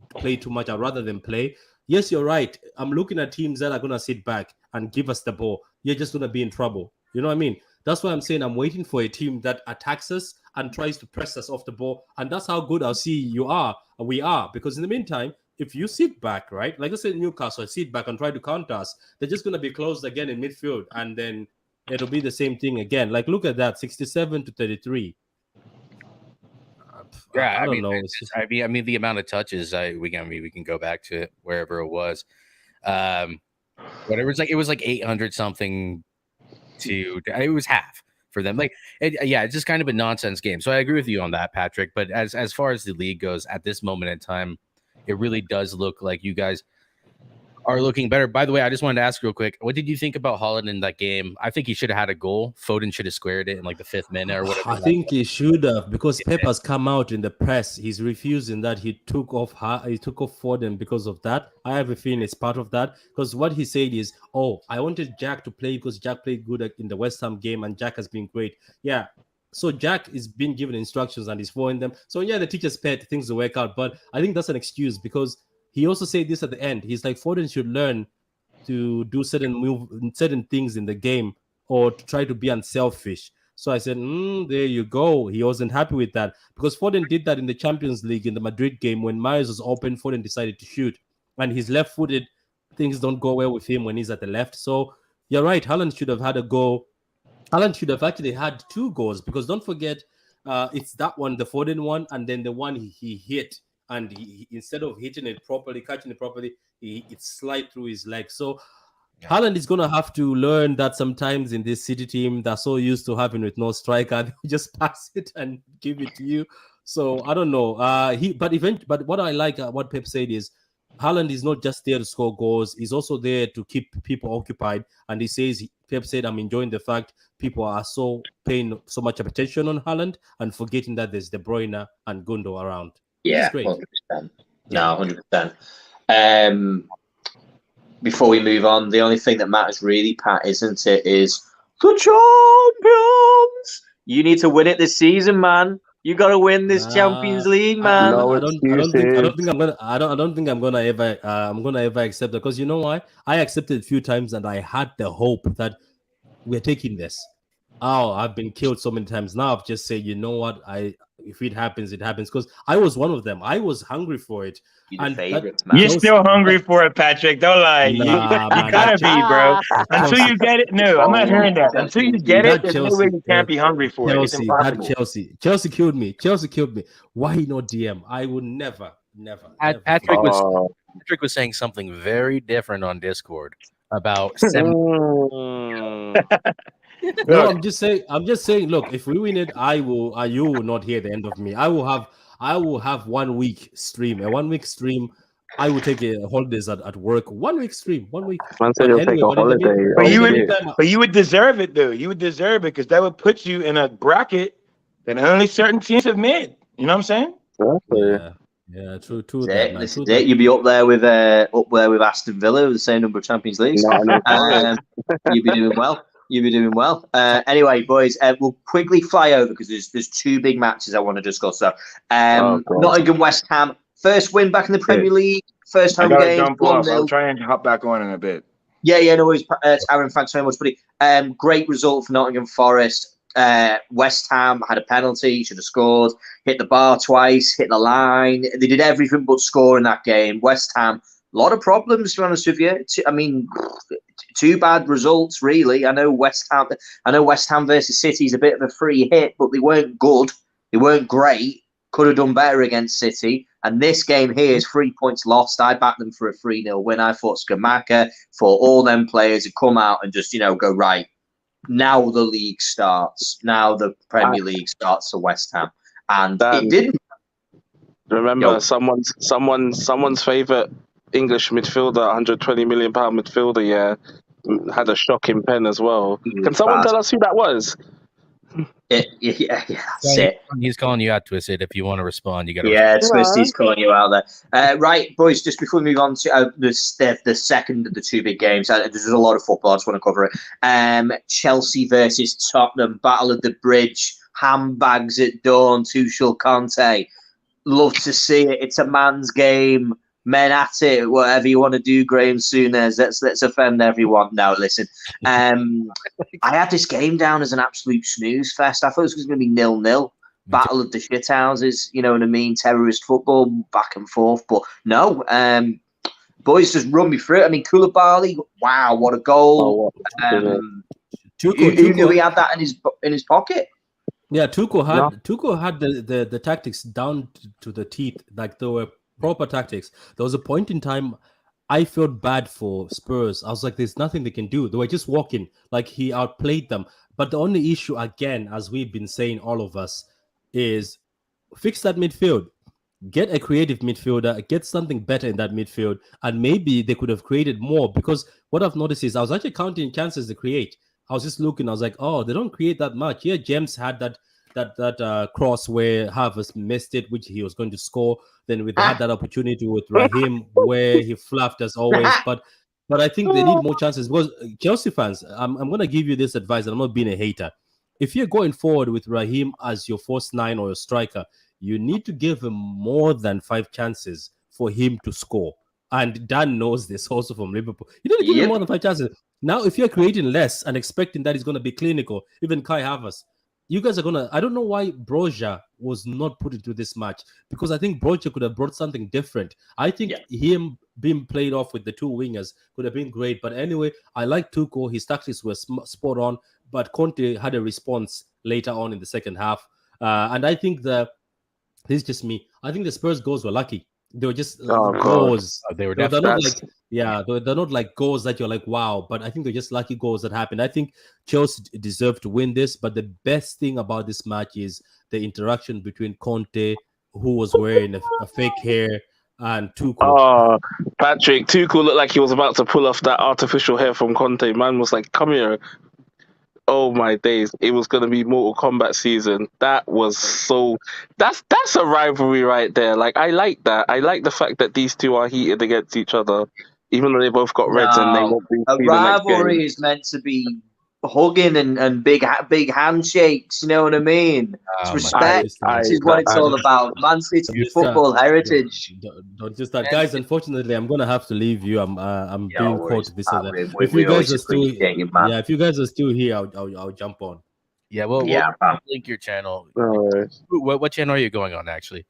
play too much, I'd rather than play. Yes, you're right. I'm looking at teams that are gonna sit back and give us the ball. You're just gonna be in trouble. You know what I mean? That's why I'm saying I'm waiting for a team that attacks us and tries to press us off the ball. And that's how good I'll see we are. Because in the meantime, if you sit back, right? Like I said, Newcastle, sit back and try to counter us, they're just going to be closed again in midfield. And then it'll be the same thing again. Like, look at that, 67-33. Yeah, I don't know. I mean, the amount of touches, we can go back to it, wherever it was. Whatever, it was like 800 something. It was half for them. It's just kind of a nonsense game. So I agree with you on that, Patrick. But as far as the league goes at this moment in time, it really does look like you guys are looking better. By the way, I just wanted to ask real quick, what did you think about Haaland in that game? I think he should have had a goal. Foden should have squared it in like the 5th minute or whatever. I think he should have, because Pep has come out in the press. He's refusing that. He took off Foden because of that. I have a feeling it's part of that, because what he said is, I wanted Jack to play because Jack played good in the West Ham game and Jack has been great. Yeah. So Jack is being given instructions and he's following them. So yeah, the teacher's pet, things will work out. But I think that's an excuse, because he also said this at the end. He's like, Foden should learn to do certain things in the game, or to try to be unselfish. So I said, there you go. He wasn't happy with that, because Foden did that in the Champions League in the Madrid game when Myers was open. Foden decided to shoot, and he's left-footed. Things don't go well with him when he's at the left. So you're right. Haaland should have had a goal. Haaland should have actually had 2 goals, because don't forget, it's that one, the Foden one, and then the one he hit. And he, instead of hitting it properly, catching it properly, it slid through his leg. So Haaland is going to have to learn that sometimes in this City team, they're so used to having with no striker, they just pass it and give it to you. So I don't know. But what I like, what Pep said is, Haaland is not just there to score goals. He's also there to keep people occupied. And Pep said, I'm enjoying the fact people are paying so much attention on Haaland and forgetting that there's De Bruyne and Gundo around. Yeah, 100%. No, 100%. Before we move on, the only thing that matters really, Pat, isn't it, is the champions. You need to win it this season, man. You got to win this Champions League, man. No I don't think I'm gonna ever accept that, because you know why? I accepted a few times and I had the hope that we're taking this. Oh, I've been killed so many times. Now I've just said, you know what? If it happens, it happens. Because I was one of them. I was hungry for it. You're the And favorite, man. You're still hungry for it, Patrick. Don't lie. Nah, you man, gotta be, bro. Until Chelsea, you get it. No, I'm not hearing that. Until you get it, that there's no way Chelsea, you can't be hungry for it. It's impossible. Chelsea killed me. Chelsea killed me. Why not DM? I would never. Patrick was saying something very different on Discord about No, I'm just saying. Look, if we win it, you will not hear the end of me. I will have 1 week stream. A 1 week stream. I will take a holidays at work. 1 week stream. 1 week. Man said he'll take a holiday. But you would deserve it, though. You would deserve it because that would put you in a bracket that only certain teams have made. You know what I'm saying? Yeah, true. This is it. You'll be up there with Aston Villa with the same number of Champions Leagues. You'll be doing well. You'll be doing well. Anyway, boys, we'll quickly fly over because there's two big matches I want to discuss. So, Nottingham West Ham, first win back in the Premier League, first home game. I'll try and hop back on in a bit. Yeah, no worries. Aaron, thanks very much, buddy. Great result for Nottingham Forest. West Ham had a penalty, should have scored, hit the bar twice, hit the line. They did everything but score in that game. West Ham, a lot of problems, to be honest with you. I mean, two bad results, really. I know West Ham versus City is a bit of a free hit, but they weren't good. They weren't great. Could have done better against City. And this game here is 3 points lost. I backed them for a 3-0 win. I thought Skamaka, for all them players to come out and just, go right. Now the league starts. Now the Premier League starts for West Ham. And it didn't. Remember, someone's favourite English midfielder, £120 million midfielder, had a shocking pen as well. Can someone tell us who that was? Yeah, that's it. He's calling you out, Twisted. If you want to respond, you got to. Yeah, Twisty's calling you out there. Right, boys. Just before we move on to the second of the two big games, there's a lot of football. I just want to cover it. Chelsea versus Tottenham, battle of the bridge, handbags at dawn. Tuchel, Conte. Love to see it. It's a man's game. Men at it, whatever you want to do, Graham Souness. Let's offend everyone. No, listen. I had this game down as an absolute snooze fest. I thought it was going to be 0-0. Battle of the shithouses, you know what I mean? Terrorist football, back and forth. But no, boys, just run me through it. I mean, Koulibaly, wow, what a goal. Who knew he had that in his pocket? Yeah, Tuchel had the tactics down to the teeth, like they were proper tactics. There was a point in time I felt bad for Spurs. I was like, there's nothing they can do. They were just walking, like he outplayed them. But the only issue, again, as we've been saying, all of us, is fix that midfield. Get a creative midfielder, get something better in that midfield, and maybe they could have created more. Because what I've noticed is I was actually counting chances to create. I was just looking, I was like, oh, they don't create that much. Yeah, James had that cross where Havertz missed it, which he was going to score. Then we had that opportunity with Raheem where he fluffed as always. But I think they need more chances, because Chelsea fans, I'm going to give you this advice, and I'm not being a hater. If you're going forward with Raheem as your first 9 or your striker, you need to give him more than 5 chances for him to score. And Dan knows this also from Liverpool. You need to give him more than 5 chances. Now, if you're creating less and expecting that he's going to be clinical, even Kai Havertz, you guys are going to... I don't know why Broja was not put into this match, because I think Broja could have brought something different. I think him being played off with the 2 wingers could have been great. But anyway, I like Tuchel. His tactics were spot on, but Conte had a response later on in the second half. And I think this is just me. I think the Spurs goals were lucky. They were just goals. They were definitely... They're not like goals that you're like, wow, but I think they're just lucky goals that happened. I think Chelsea deserved to win this, but the best thing about this match is the interaction between Conte, who was wearing a fake hair, and Tuchel. Oh, Patrick, Tuchel looked like he was about to pull off that artificial hair from Conte. Man was like, come here. Oh my days, it was going to be Mortal Kombat season. That was so... That's a rivalry right there. Like, I like that. I like the fact that these two are heated against each other, even though they both got reds and they won't be... A rivalry is meant to be hugging and big handshakes. You know what I mean? It's respect. This is what it's all about. Man City football heritage. Don't just start, guys. Unfortunately, I'm gonna have to leave you. I'm being called to this or that. If you guys are still, if you guys are still here, I'll jump on. Yeah, we'll link your channel. What channel are you going on actually?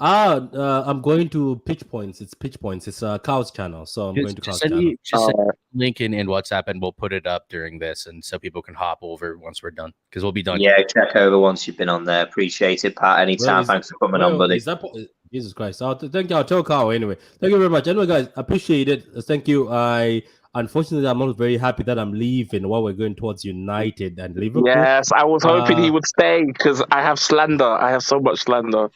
I'm going to Pitch Points. It's Pitch Points. It's a Cow's channel, so I'm going to Cow's channel. Just send me a link in WhatsApp, and we'll put it up during this, and so people can hop over once we're done, because we'll be done. Yeah, check over once you've been on there. Appreciate it, Pat. Anytime. Thanks for coming on, buddy. Jesus Christ! Thank you. I'll tell Cow anyway. Thank you very much. Anyway, guys, appreciate it. Thank you. Unfortunately, I'm not very happy that I'm leaving while we're going towards United and Liverpool. Yes, I was hoping he would stay because I have slander. I have so much slander.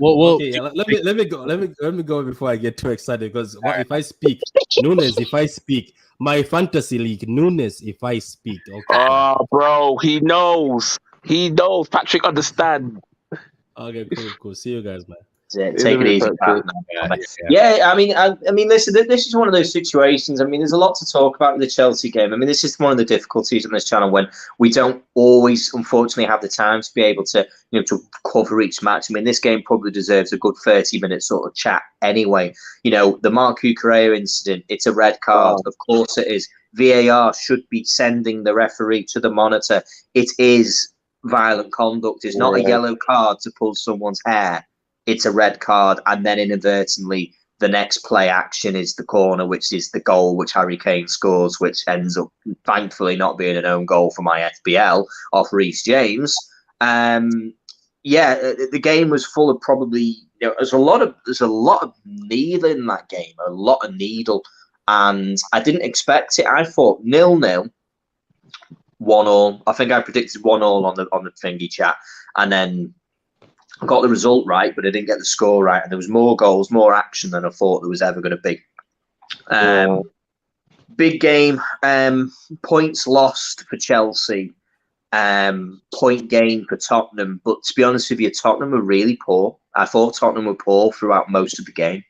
Well, okay, let me go before I get too excited, because if I speak, Nunes, if I speak, my fantasy league, Nunes, if I speak. Okay. Oh, bro, he knows. Patrick understand. Okay, cool. See you guys, man. Take it easy. Yeah, I mean, listen. This is one of those situations. I mean, there's a lot to talk about in the Chelsea game. I mean, this is one of the difficulties on this channel when we don't always, unfortunately, have the time to be able to, to cover each match. I mean, this game probably deserves a good 30-minute sort of chat anyway. The Marc Cucurella incident. It's a red card. Of course, it is. VAR should be sending the referee to the monitor. It is violent conduct. It's not a yellow card to pull someone's hair. It's a red card, and then inadvertently the next play action is the corner, which is the goal which Harry Kane scores, which ends up thankfully not being an own goal for my FPL off Reece James. The game was full of probably there's a lot of needle in that game, a lot of needle, and I didn't expect it. I thought 0-0, 1-1. I think I predicted 1-1 on the thingy chat, and then I got the result right, but I didn't get the score right. And there was more goals, more action than I thought there was ever going to be. Big game. Points lost for Chelsea. Point gain for Tottenham. But to be honest with you, Tottenham were really poor. I thought Tottenham were poor throughout most of the game.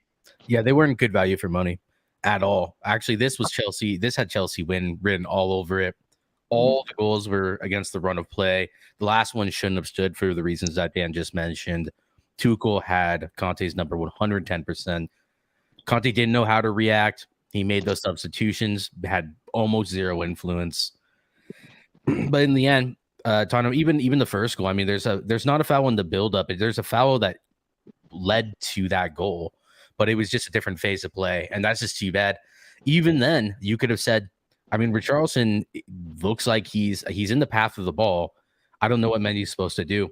Yeah, they weren't good value for money at all. Actually, this was Chelsea. This had Chelsea written all over it. All the goals were against the run of play. The last one shouldn't have stood for the reasons that Dan just mentioned. Tuchel had Conte's number 110%. Conte didn't know how to react. He made those substitutions, had almost zero influence. But in the end, Tottenham, even the first goal, I mean, there's not a foul in the build-up. There's a foul that led to that goal, but it was just a different phase of play, and that's just too bad. Even then, you could have said, I mean, Richarlison looks like he's in the path of the ball. I don't know what Mendy's supposed to do.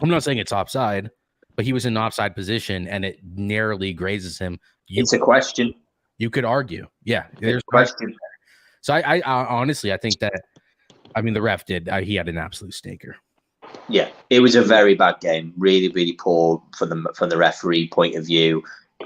I'm not saying it's offside, but he was in an offside position, and it narrowly grazes him. It's a question. You could argue. Yeah, there's a question. So I honestly, I think that, I mean, the ref did. He had an absolute stinker. Yeah, it was a very bad game. Really, really poor from the referee point of view.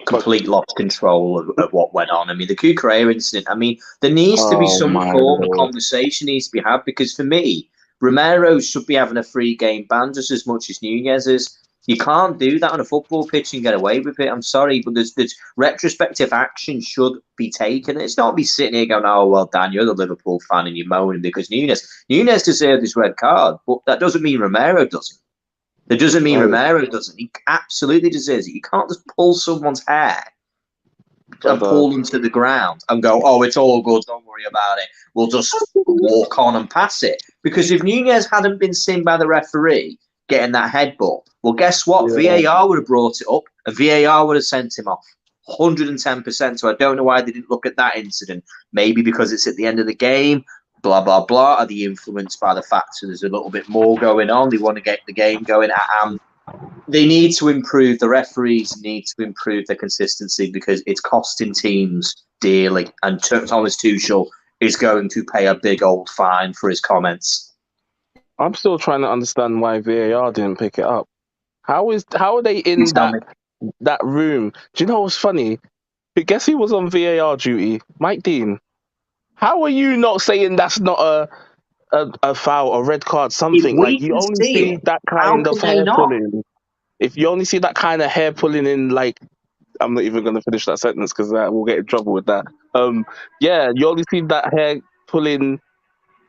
Complete lost control of what went on. I mean, the Cucurella incident, I mean, there needs to be some form of conversation needs to be had, because for me, Romero should be having a free game ban just as much as Nunez is. You can't do that on a football pitch and get away with it. I'm sorry, but there's retrospective action should be taken. It's not be sitting here going, oh, well, Dan, you're the Liverpool fan and you're moaning because Nunez deserved this red card, but that doesn't mean Romero doesn't. That doesn't mean Romero doesn't. He absolutely deserves it. You can't just pull someone's hair and pull them to the ground and go, oh, it's all good, don't worry about it. We'll just walk on and pass it. Because if Nunez hadn't been seen by the referee getting that headbutt, well, guess what? VAR would have brought it up and VAR would have sent him off. 110%. So I don't know why they didn't look at that incident. Maybe because it's at the end of the game. Blah, blah, blah. Are they influenced by the fact that there's a little bit more going on? They want to get the game going. They need to improve. The referees need to improve their consistency because it's costing teams dearly. And Thomas Tuchel is going to pay a big old fine for his comments. I'm still trying to understand why VAR didn't pick it up. How are they in that room? Do you know what's funny? Guess who was on VAR duty? Mike Dean. How are you not saying that's not a foul, a red card, something? Like, you only see that kind of hair pulling. If you only see that kind of hair pulling in, like, I'm not even going to finish that sentence because we'll get in trouble with that. You only see that hair pulling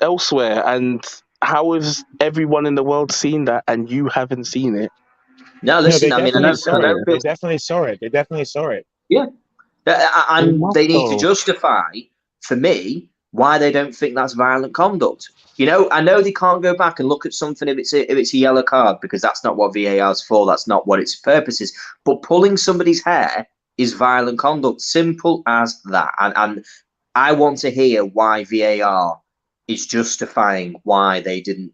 elsewhere, and how has everyone in the world seen that and you haven't seen it? No, No, they listen, I mean, definitely saw I it. don't They feel, definitely saw it. They definitely saw it. yeah. They And must they need to have. justify, for me, why they don't think that's violent conduct. I know they can't go back and look at something if it's a yellow card, because that's not what VAR's for. That's not what its purpose is. But pulling somebody's hair is violent conduct. Simple as that. And I want to hear why VAR is justifying why they didn't,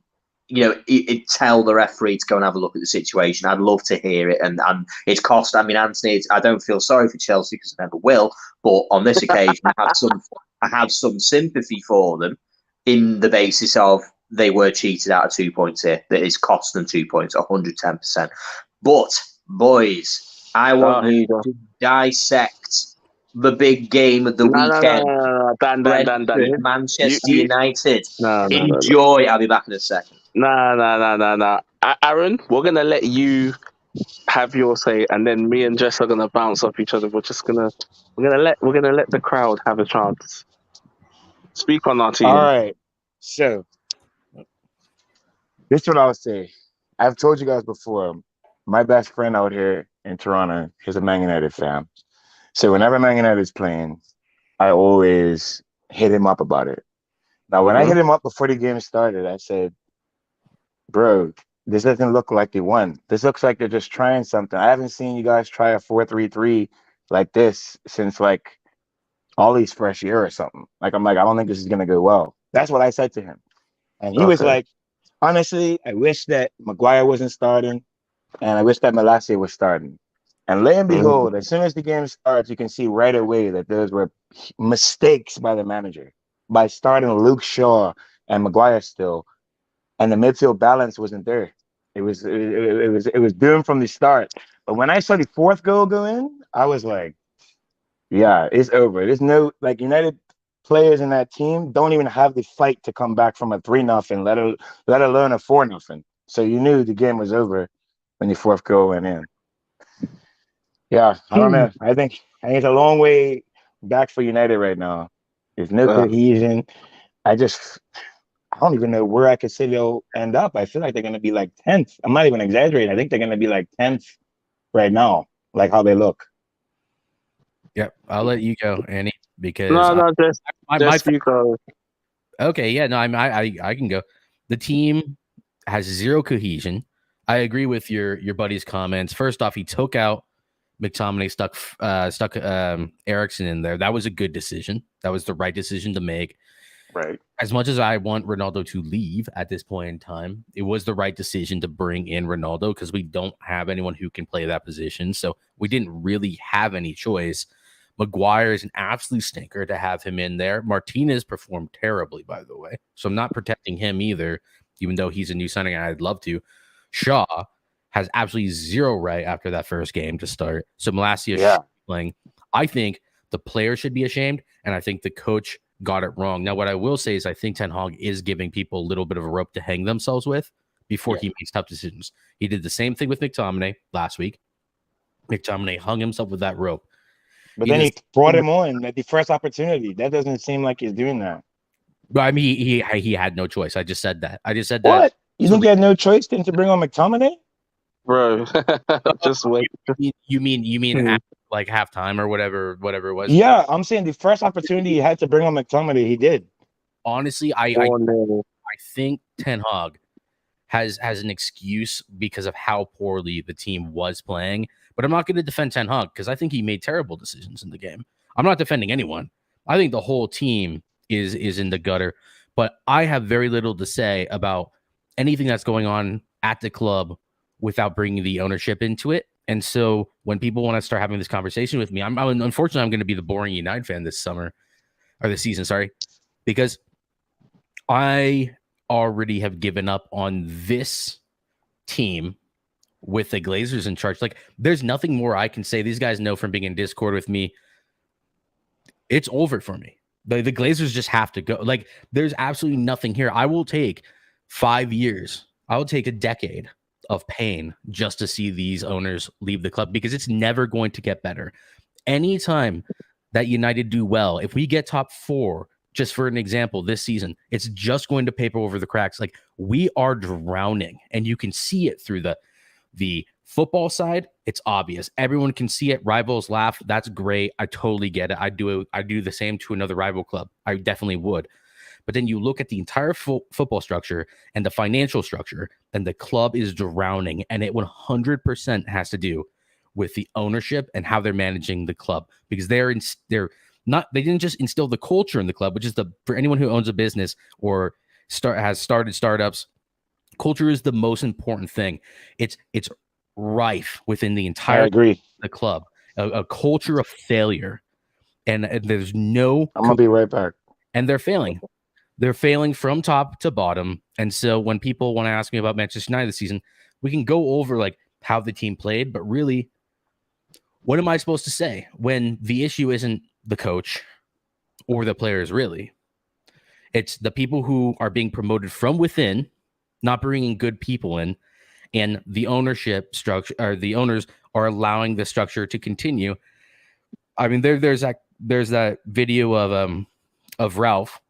tell the referee to go and have a look at the situation. I'd love to hear it. And it's cost. I mean, Anthony, I don't feel sorry for Chelsea because I never will. But on this occasion, I have some sympathy for them in the basis of they were cheated out of 2 points here. That is cost them 2 points, 110%. But boys, I want you to dissect the big game of the weekend. No. Dan. Brentford, Manchester You, United. no. Enjoy. I'll be back in a second. No. Aaron, we're gonna let you have your say, and then me and Jess are gonna bounce off each other. We're gonna let the crowd have a chance. Speak on our team. All right. So this is what I'll say. I've told you guys before. My best friend out here in Toronto, he's a Man United fan. So whenever Man United is playing, I always hit him up about it. Now, when I hit him up before the game started, I said, bro, this doesn't look like they won. This looks like they're just trying something. I haven't seen you guys try a 4-3-3 like this since like Ollie's fresh year or something. Like, I'm like, I don't think this is going to go well. That's what I said to him. And he was like, honestly, I wish that Maguire wasn't starting, and I wish that Malacia was starting. And lo and behold, as soon as the game starts, you can see right away that those were mistakes by the manager by starting Luke Shaw and Maguire still, and the midfield balance wasn't there. It was doomed from the start. But when I saw the fourth goal go in, I was like, yeah, it's over. There's no, like, United players in that team don't even have the fight to come back from a 3-0, let alone a 4-0. So you knew the game was over when the fourth goal went in. Yeah, I don't know. I think it's a long way back for United right now. There's no cohesion. I don't even know where I could say they'll end up. I feel like they're going to be like 10th. I'm not even exaggerating. I think they're going to be like 10th right now, like how they look. Yep, I'll let you go, Annie, because just you go. Okay, yeah, no, I can go. The team has zero cohesion. I agree with your buddy's comments. First off, he took out McTominay, stuck Eriksen in there. That was a good decision. That was the right decision to make. Right. As much as I want Ronaldo to leave at this point in time, it was the right decision to bring in Ronaldo because we don't have anyone who can play that position. So we didn't really have any choice. Maguire is an absolute stinker to have him in there. Martinez performed terribly, by the way. So I'm not protecting him either, even though he's a new signing and I'd love to. Shaw has absolutely zero right after that first game to start. So Malacia should be playing. I think the player should be ashamed, and I think the coach got it wrong. Now, what I will say is I think Ten Hag is giving people a little bit of a rope to hang themselves with before he makes tough decisions. He did the same thing with McTominay last week. McTominay hung himself with that rope. But then he brought him on at the first opportunity. That doesn't seem like he's doing that. But I mean, he had no choice. I just said that. What? You think he had no choice than to bring on McTominay? Bro, just wait. You mean at, like halftime or whatever it was? Yeah, I'm saying the first opportunity he had to bring on McTominay, he did. Honestly, I think Ten Hag has an excuse because of how poorly the team was playing. But I'm not going to defend Ten Hag because I think he made terrible decisions in the game. I'm not defending anyone. I think the whole team is in the gutter. But I have very little to say about anything that's going on at the club without bringing the ownership into it. And so when people want to start having this conversation with me, unfortunately, I'm going to be the boring United fan this season, because I already have given up on this team with the Glazers in charge. Like, there's nothing more I can say. These guys know from being in Discord with me. It's over for me. The Glazers just have to go. Like, there's absolutely nothing here. I will take 5 years. I will take a decade of pain just to see these owners leave the club because it's never going to get better. Anytime that United do well, if we get top 4, just for an example, this season, it's just going to paper over the cracks. Like, we are drowning, and you can see it through the football side. It's obvious. Everyone can see it. Rivals laugh. That's great. I totally get it. I do the same to another rival club. I definitely would. But then you look at the entire football structure and the financial structure, and the club is drowning. And it 100% has to do with the ownership and how they're managing the club, because they didn't just instill the culture in the club, which is for anyone who owns a business or has started startups, culture is the most important thing. It's rife within the entire the club, a culture of failure, and there's no. I'm gonna be right back. And they're failing. They're failing from top to bottom. And so when people want to ask me about Manchester United this season, we can go over like how the team played, but really, what am I supposed to say when the issue isn't the coach or the players? Really, it's the people who are being promoted from within, not bringing good people in, and the ownership structure, or the owners are allowing the structure to continue. I mean, there's that video of Ralph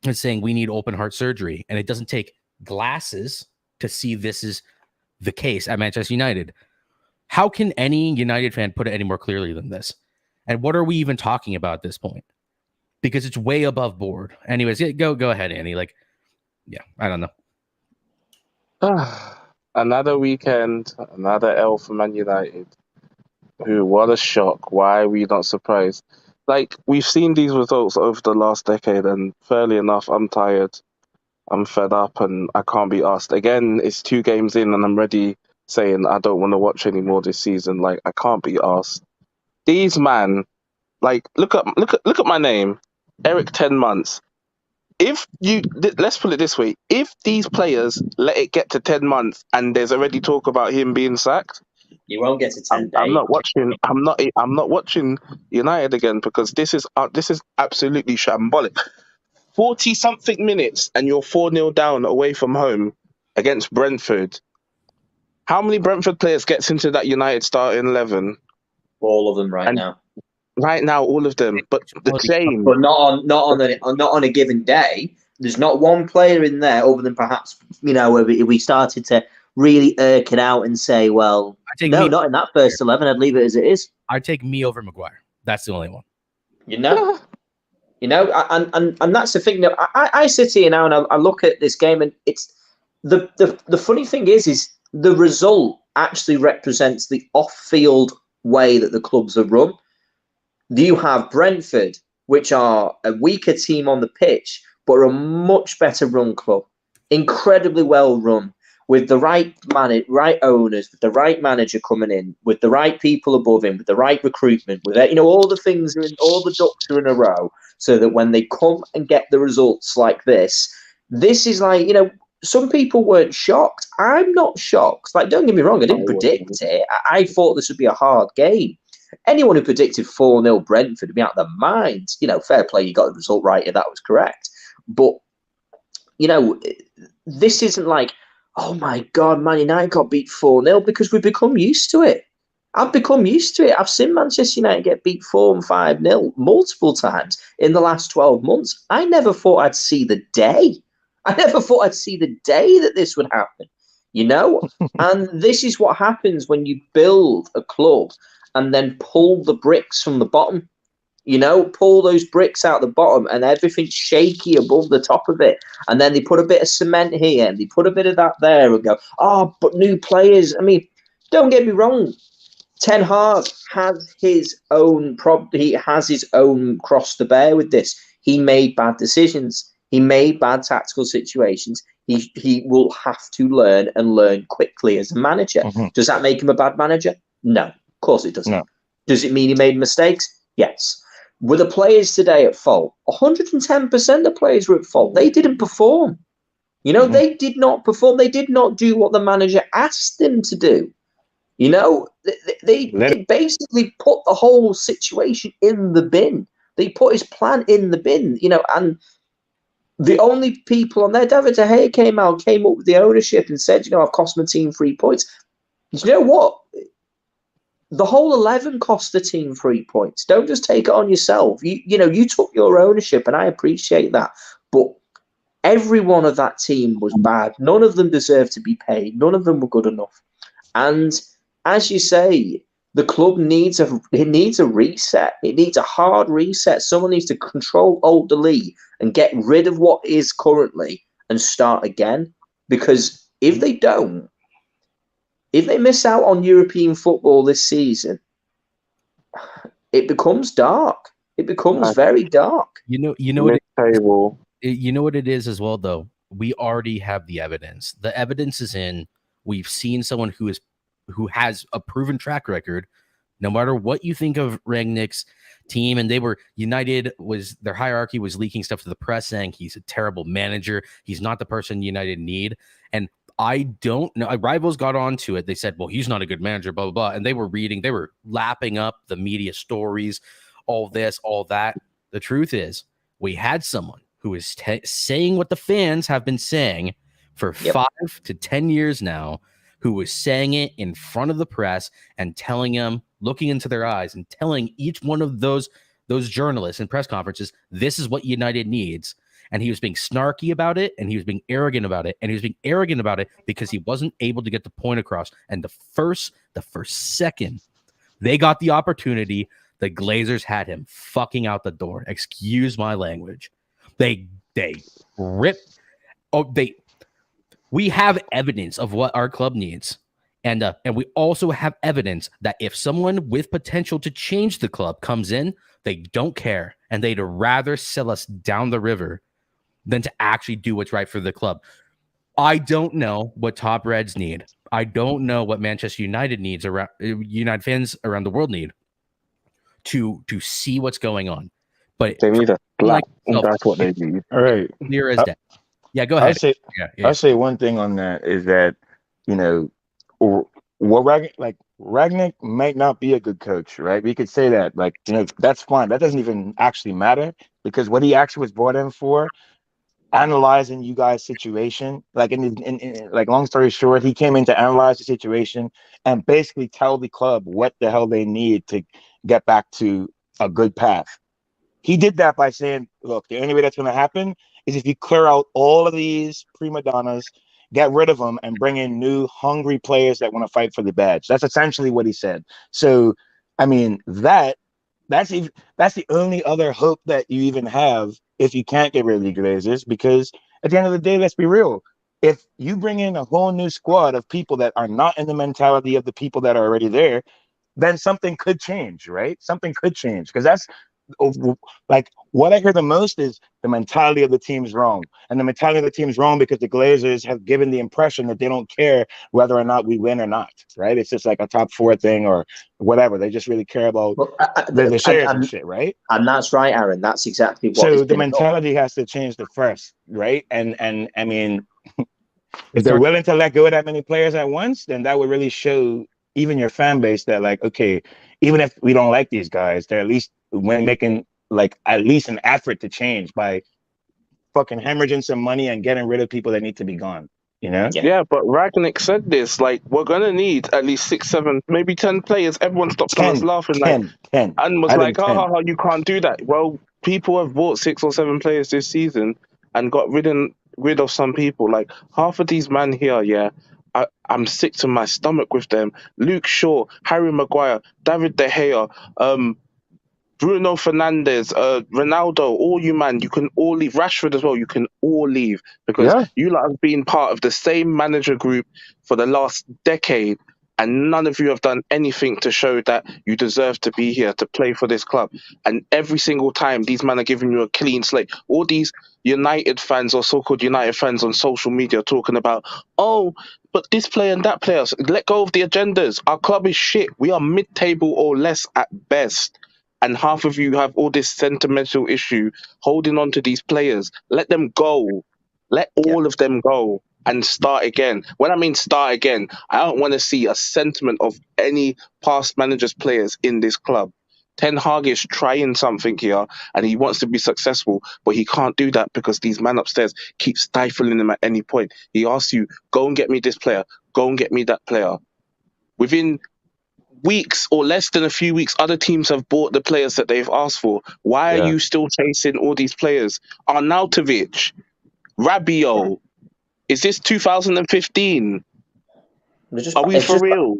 is saying we need open heart surgery, and it doesn't take glasses to see this is the case at Manchester United. How can any United fan put it any more clearly than this? And what are we even talking about at this point? Because it's way above board. Anyways, go ahead, Annie. Like, yeah, I don't know. Another weekend, another L for Man United. What a shock. Why are we not surprised? Like, we've seen these results over the last decade, and fairly enough, I'm tired. I'm fed up, and I can't be asked. Again, it's 2 games in, and I'm ready saying I don't want to watch anymore this season. Like, I can't be asked. These man, like, look at my name, Eric 10 months. Let's put it this way: if these players let it get to 10 months and there's already talk about him being sacked, you won't get to 10 days. I'm not watching United again, because this is absolutely shambolic. 40-something minutes and you're 4-0 down away from home against Brentford. How many Brentford players gets into that United starting 11? All of them now. Right now, all of them. But the same. But not on a given day. There's not one player in there other than perhaps, if we started to really irk it out and say, well, not in that first 11. I'd leave it as it is. I'd take me over Maguire. That's the only one. And that's the thing. That I sit here now and I look at this game, and it's the funny thing is the result actually represents the off-field way that the clubs are run. You have Brentford, which are a weaker team on the pitch, but are a much better run club, incredibly well run, with the right owners, with the right manager coming in, with the right people above him, with the right recruitment, with all the things all the ducks are in a row, so that when they come and get the results like this is like, some people weren't shocked. I'm not shocked. Like, don't get me wrong, I didn't predict it. I thought this would be a hard game. Anyone who predicted 4-0 Brentford would be out of their minds. Fair play, you got the result right, if that was correct. But, this isn't like, oh my God, Man United got beat 4-0, because we've become used to it. I've become used to it. I've seen Manchester United get beat 4 and 5-0 multiple times in the last 12 months. I never thought I'd see the day. That this would happen, And this is what happens when you build a club and then pull the bricks from the bottom. Pull those bricks out the bottom and everything's shaky above the top of it. And then they put a bit of cement here and they put a bit of that there and go, but new players. I mean, don't get me wrong. Ten Hag has his own he has his own cross to bear with this. He made bad decisions. He made bad tactical situations. He will have to learn quickly as a manager. Mm-hmm. Does that make him a bad manager? No, of course it doesn't. No. Does it mean he made mistakes? Yes. Were the players today at fault? 110% of the players were at fault. They didn't perform. They did not perform. They did not do what the manager asked them to do. They basically put the whole situation in the bin. They put his plan in the bin, and the only people on there, David De Gea came up with the ownership and said, I've cost my team 3 points. You know what? the whole 11 cost the team 3 points. Don't just take it on yourself. You took your ownership, and I appreciate that. But every one of that team was bad. None of them deserved to be paid. None of them were good enough. And as you say, the club needs a reset. It needs a hard reset. Someone needs to control Alt-Delete and get rid of what is currently and start again. Because if they don't, if they miss out on European football this season, it becomes dark. It becomes very dark. You know what it is as well, though. We already have the evidence. The evidence is in. We've seen someone who has a proven track record. No matter what you think of Rangnick's team, and they were United, their hierarchy was leaking stuff to the press saying he's a terrible manager. He's not the person United need. And I don't know. Rivals got onto it. They said, well, he's not a good manager, blah, blah, blah. And they were lapping up the media stories, all this, all that. The truth is, we had someone who is saying what the fans have been saying for 5 to 10 years now, who was saying it in front of the press and telling them, looking into their eyes and telling each one of those journalists in press conferences, this is what United needs. And he was being snarky about it, and he was being arrogant about it, and he was being arrogant about it because he wasn't able to get the point across. And the first second they got the opportunity, the Glazers had him fucking out the door. Excuse my language. They ripped. We have evidence of what our club needs. And we also have evidence that if someone with potential to change the club comes in, they don't care. And they'd rather sell us down the river than to actually do what's right for the club. I don't know what top Reds need. I don't know what Manchester United needs, around United fans around the world need to see what's going on. But they need a slap. That's what they need. All right. Clear as day. Yeah, go ahead. I'll say one thing on that is that, Rangnick might not be a good coach, right? We could say that, that's fine. That doesn't even actually matter, because what he actually was brought in for, analyzing you guys' situation, long story short, he came in to analyze the situation and basically tell the club what the hell they need to get back to a good path. He did that by saying, look, the only way that's going to happen is if you clear out all of these prima donnas, get rid of them, and bring in new hungry players that want to fight for the badge. That's essentially what he said. So, I mean, that's the only other hope that you even have if you can't get rid of the Glazers, because at the end of the day, let's be real. If you bring in a whole new squad of people that are not in the mentality of the people that are already there, then something could change, right? Something could change, because that's what I hear the most is the mentality of the team's wrong. And the mentality of the team's wrong because the Glazers have given the impression that they don't care whether or not we win or not, right? It's just like a top 4 thing or whatever. They just really care about the shares and shit, right? And that's right, Aaron. That's exactly what. So the mentality has to change the first, right? And I mean, if they're willing to let go of that many players at once, then that would really show even your fan base that, okay, even if we don't like these guys, they're at least when making at least an effort to change by fucking hemorrhaging some money and getting rid of people that need to be gone. Yeah, but Ragnick said this, we're gonna need at least 6, 7, maybe 10 players. Everyone stopped us laughing 10, and was like, you can't do that. Well, people have bought 6 or 7 players this season and got rid of some people. Half of these men here, I'm sick to my stomach with them. Luke Shaw, Harry Maguire, David De Gea, Bruno Fernandes, Ronaldo, all you man, you can all leave. Rashford as well, you can all leave, because you lot have been part of the same manager group for the last decade, and none of you have done anything to show that you deserve to be here to play for this club. And every single time, these men are giving you a clean slate. All these United fans or so-called United fans on social media talking about, but this player and that player, let go of the agendas. Our club is shit. We are mid-table or less at best. And half of you have all this sentimental issue holding on to these players. Let them go. Let all of them go and start again. When I mean start again, I don't want to see a sentiment of any past managers' players in this club. Ten Hag is trying something here and he wants to be successful, but he can't do that because these men upstairs keep stifling him at any point. He asks you, go and get me this player, go and get me that player. Within weeks or less than a few weeks, other teams have bought the players that they've asked for. Why are you still chasing all these players? Arnautovic, Rabiot. Is this 2015? Are we for real?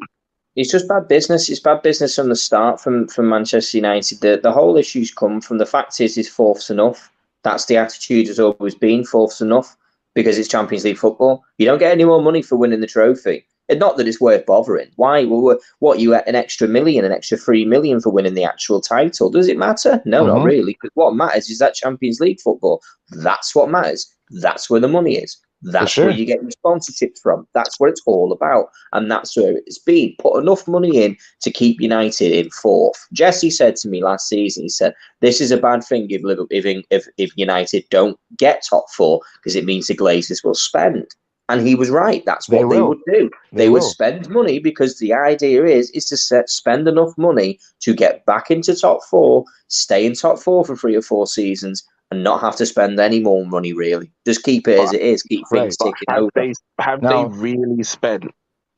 It's just bad business. It's bad business from the start from Manchester United. The whole issue's come from the fact is fourth's enough. That's the attitude has always been, fourth's enough, because it's Champions League football. You don't get any more money for winning the trophy. And not that it's worth bothering. Why? Well, what, you get an extra million, an extra 3 million for winning the actual title? Does it matter? No, not really. Because what matters is that Champions League football. That's what matters. That's where the money is. That's where you get your sponsorships from. That's what it's all about. And that's where it's been. Put enough money in to keep United in fourth. Jesse said to me last season, he said, this is a bad thing if United don't get top four, because it means the Glazers will spend. And he was right. That's what they would do. They would spend money, because the idea is to spend enough money to get back into top four, stay in top four for 3 or 4 seasons, and not have to spend any more money, really. Just keep it as it is. Keep things ticking over. Have they really spent?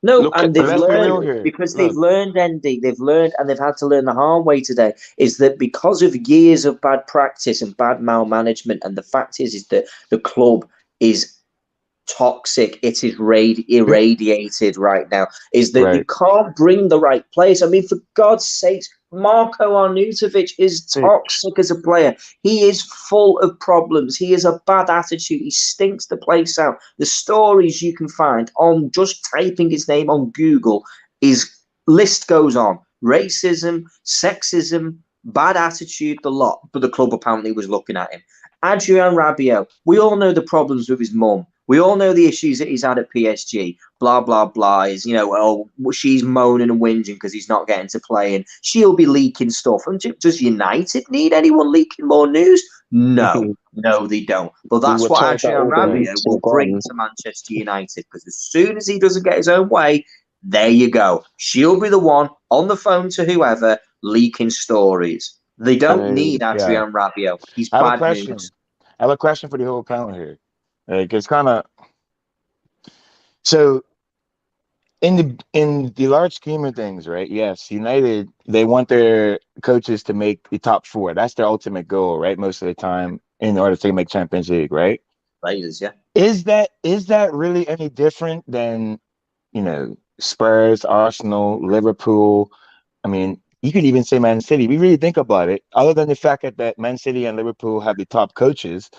No, and they've learned, because they've learned, Andy, they've learned, and they've had to learn the hard way today, is that because of years of bad practice and bad malmanagement, and the fact is that the club is toxic, it is irradiated right now, is that you can't bring the right players. I mean, for God's sakes, Marko Arnautovic is toxic as a player. He is full of problems. He has a bad attitude. He stinks the place out. The stories you can find on just typing his name on Google, his list goes on. Racism, sexism, bad attitude, the lot. But the club apparently was looking at him. Adrien Rabiot, we all know the problems with his mum. We all know the issues that he's had at PSG. Blah, blah, blah. Is, she's moaning and whinging because he's not getting to play, and she'll be leaking stuff. And does United need anyone leaking more news? No, they don't. But that's what Adrien Rabiot will bring to Manchester United, because as soon as he doesn't get his own way, there you go. She'll be the one on the phone to whoever leaking stories. They don't need Adrien Rabiot. He's bad news. I have a question for the whole panel here. It's kind of so in the large scheme of things, right? Yes, United, they want their coaches to make the top 4. That's their ultimate goal, right? Most of the time, in order to make Champions League, right? Players, yeah. Is that really any different than Spurs, Arsenal, Liverpool? I mean, you could even say Man City. We really think about it, other than the fact that Man City and Liverpool have the top coaches.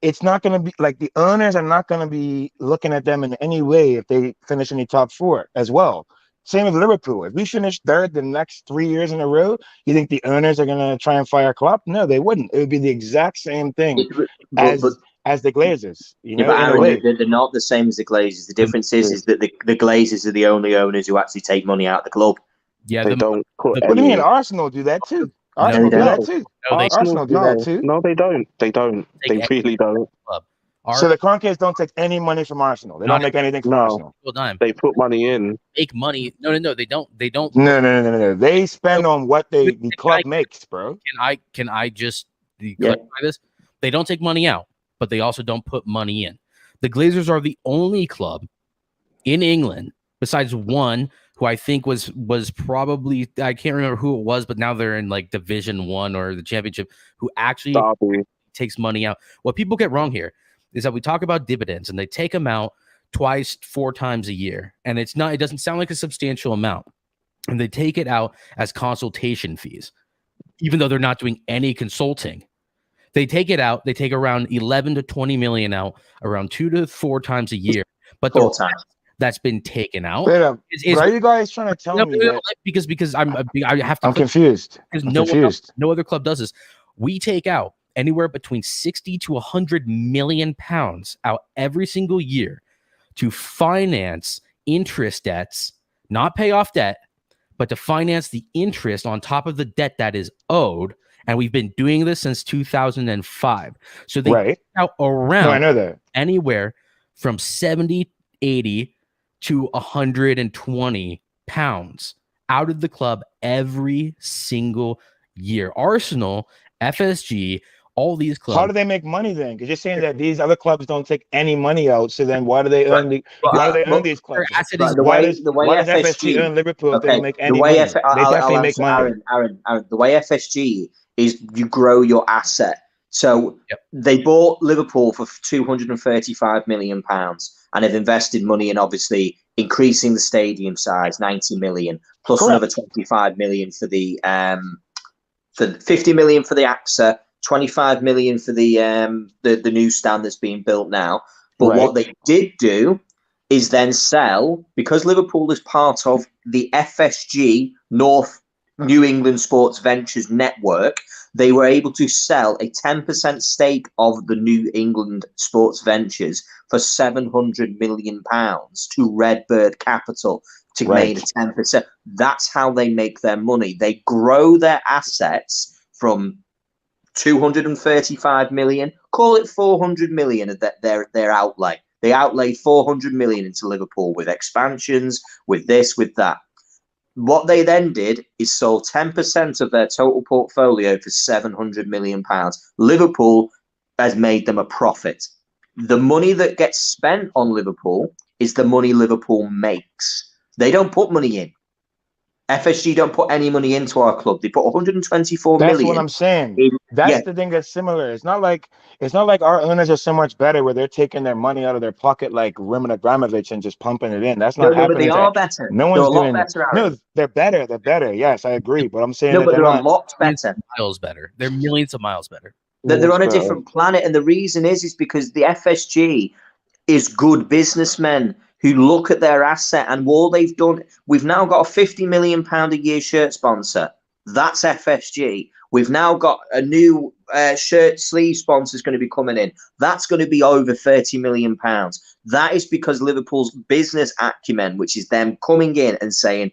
It's not going to be like the owners are not going to be looking at them in any way if they finish in the top 4 as well. Same with Liverpool. If we finish third the next 3 years in a row, you think the owners are going to try and fire Klopp? No, they wouldn't. It would be the exact same thing as the Glazers. But Aaron, they're not the same as the Glazers. The difference is that the Glazers are the only owners who actually take money out of the club. Yeah, they don't. What do you mean? Arsenal do that too. Arsenal do that too. Arsenal do that too. No, they don't. They don't. They really don't. So the Kroenkes don't take any money from Arsenal. They don't make anything from Arsenal. They put money in. Make money. No. They don't. No. They spend on what the club makes, bro. Can I just clarify this? They don't take money out, but they also don't put money in. The Glazers are the only club in England, besides one who I think was probably, I can't remember who it was, but now they're in like Division 1 or the Championship, who actually takes money out. What people get wrong here is that we talk about dividends, and they take them out twice, 4 times a year, and it doesn't sound like a substantial amount, and they take it out as consultation fees, even though they're not doing any consulting. They take it out. They take around 11 to 20 million out, around 2 to 4 times a year, but the rest that's been taken out. Are you guys trying to tell me that? Because I have to. I'm confused. Because no other club does this. We take out anywhere between 60 to 100 million pounds out every single year to finance interest debts, not pay off debt, but to finance the interest on top of the debt that is owed. And we've been doing this since 2005. So they take out around I know that. Anywhere from 70, 80 to 120 pounds out of the club every single year. Arsenal, FSG, All these clubs. How do they make money then? Because you're saying that these other clubs don't take any money out. So then why do they earn these clubs? Why does FSG earn Liverpool if they don't make any money? They definitely make money. Aaron, the way FSG is you grow your asset. So they bought Liverpool for £235 million and have invested money in obviously increasing the stadium size, 90 million, plus another 25 million for the 50 million for the AXA, 25 million for the new stand that's being built now. But what they did do is then sell, because Liverpool is part of the FSG New England Sports Ventures network, they were able to sell a 10% stake of the New England Sports Ventures for £700 million to Redbird Capital to make 10%. That's how they make their money. They grow their assets from 235 million, call it 400 million of their outlay. They outlaid 400 million into Liverpool with expansions, with this, with that. What they then did is sold 10% of their total portfolio for £700 million. Liverpool has made them a profit. The money that gets spent on Liverpool is the money Liverpool makes. They don't put money in. FSG don't put any money into our club. They put 124 million. That's what I'm saying. That's the thing that's similar. It's not like our owners are so much better where they're taking their money out of their pocket like Roman Abramovich and just pumping it in. That's not happening. But they are better. No one's doing better. No, they're better. They're better. Yes, I agree. But I'm saying but they're a lot better. Miles better. They're millions of miles better. They're on a different planet, and the reason is because the FSG is good businessmen who look at their asset, and all they've done, we've now got a £50 million a year shirt sponsor. That's FSG. We've now got a new shirt sleeve sponsor is going to be coming in. That's going to be over £30 million. That is because Liverpool's business acumen, which is them coming in and saying,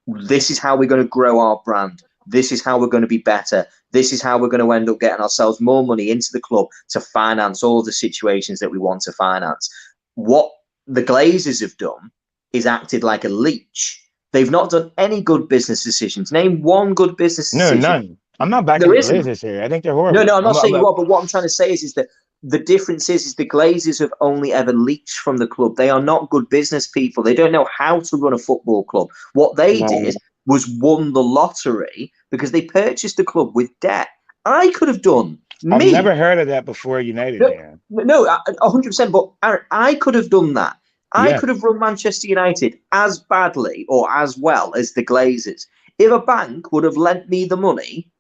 this is how we're going to grow our brand. This is how we're going to be better. This is how we're going to end up getting ourselves more money into the club to finance all the situations that we want to finance. What the Glazers have done is acted like a leech. They've not done any good business decisions. Name one good business decision. No, none. I'm not backing the Glazers here. I think they're horrible. No, I'm not saying you are, but what I'm trying to say is that the difference is the Glazers have only ever leached from the club. They are not good business people. They don't know how to run a football club. What they did was won the lottery because they purchased the club with debt. I could have done. I've never heard of that before United. No, 100%. But Aaron, I could have done that. I could have run Manchester United as badly or as well as the Glazers. If a bank would have lent me the money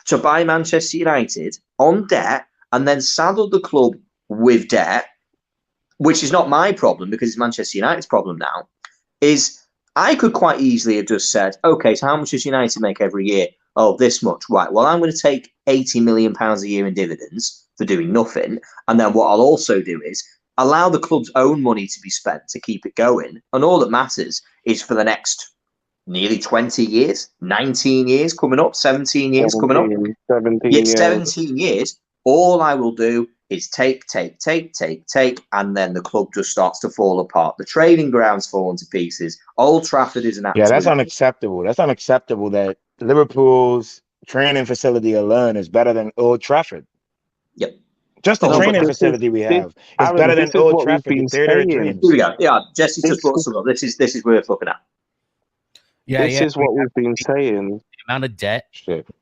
to buy Manchester United on debt and then saddled the club with debt, which is not my problem because it's Manchester United's problem now, is I could quite easily have just said, okay, so how much does United make every year? Oh, this much. Right. Well, I'm going to take £80 million a year in dividends for doing nothing. And then what I'll also do is allow the club's own money to be spent to keep it going. And all that matters is for the next nearly 20 years, 19 years coming up, 17 years coming up. 17 years. All I will do is take, and then the club just starts to fall apart. The training grounds fall into pieces. Old Trafford is an absolute... Yeah, that's unacceptable. That's unacceptable that Liverpool's training facility alone is better than Old Trafford. Yep. Just the training facility we have is better than Old Trafford. Here we go. Yeah, Jesse's just brought some up. This is worth looking at. Yeah, this is what we've been saying. The amount of debt,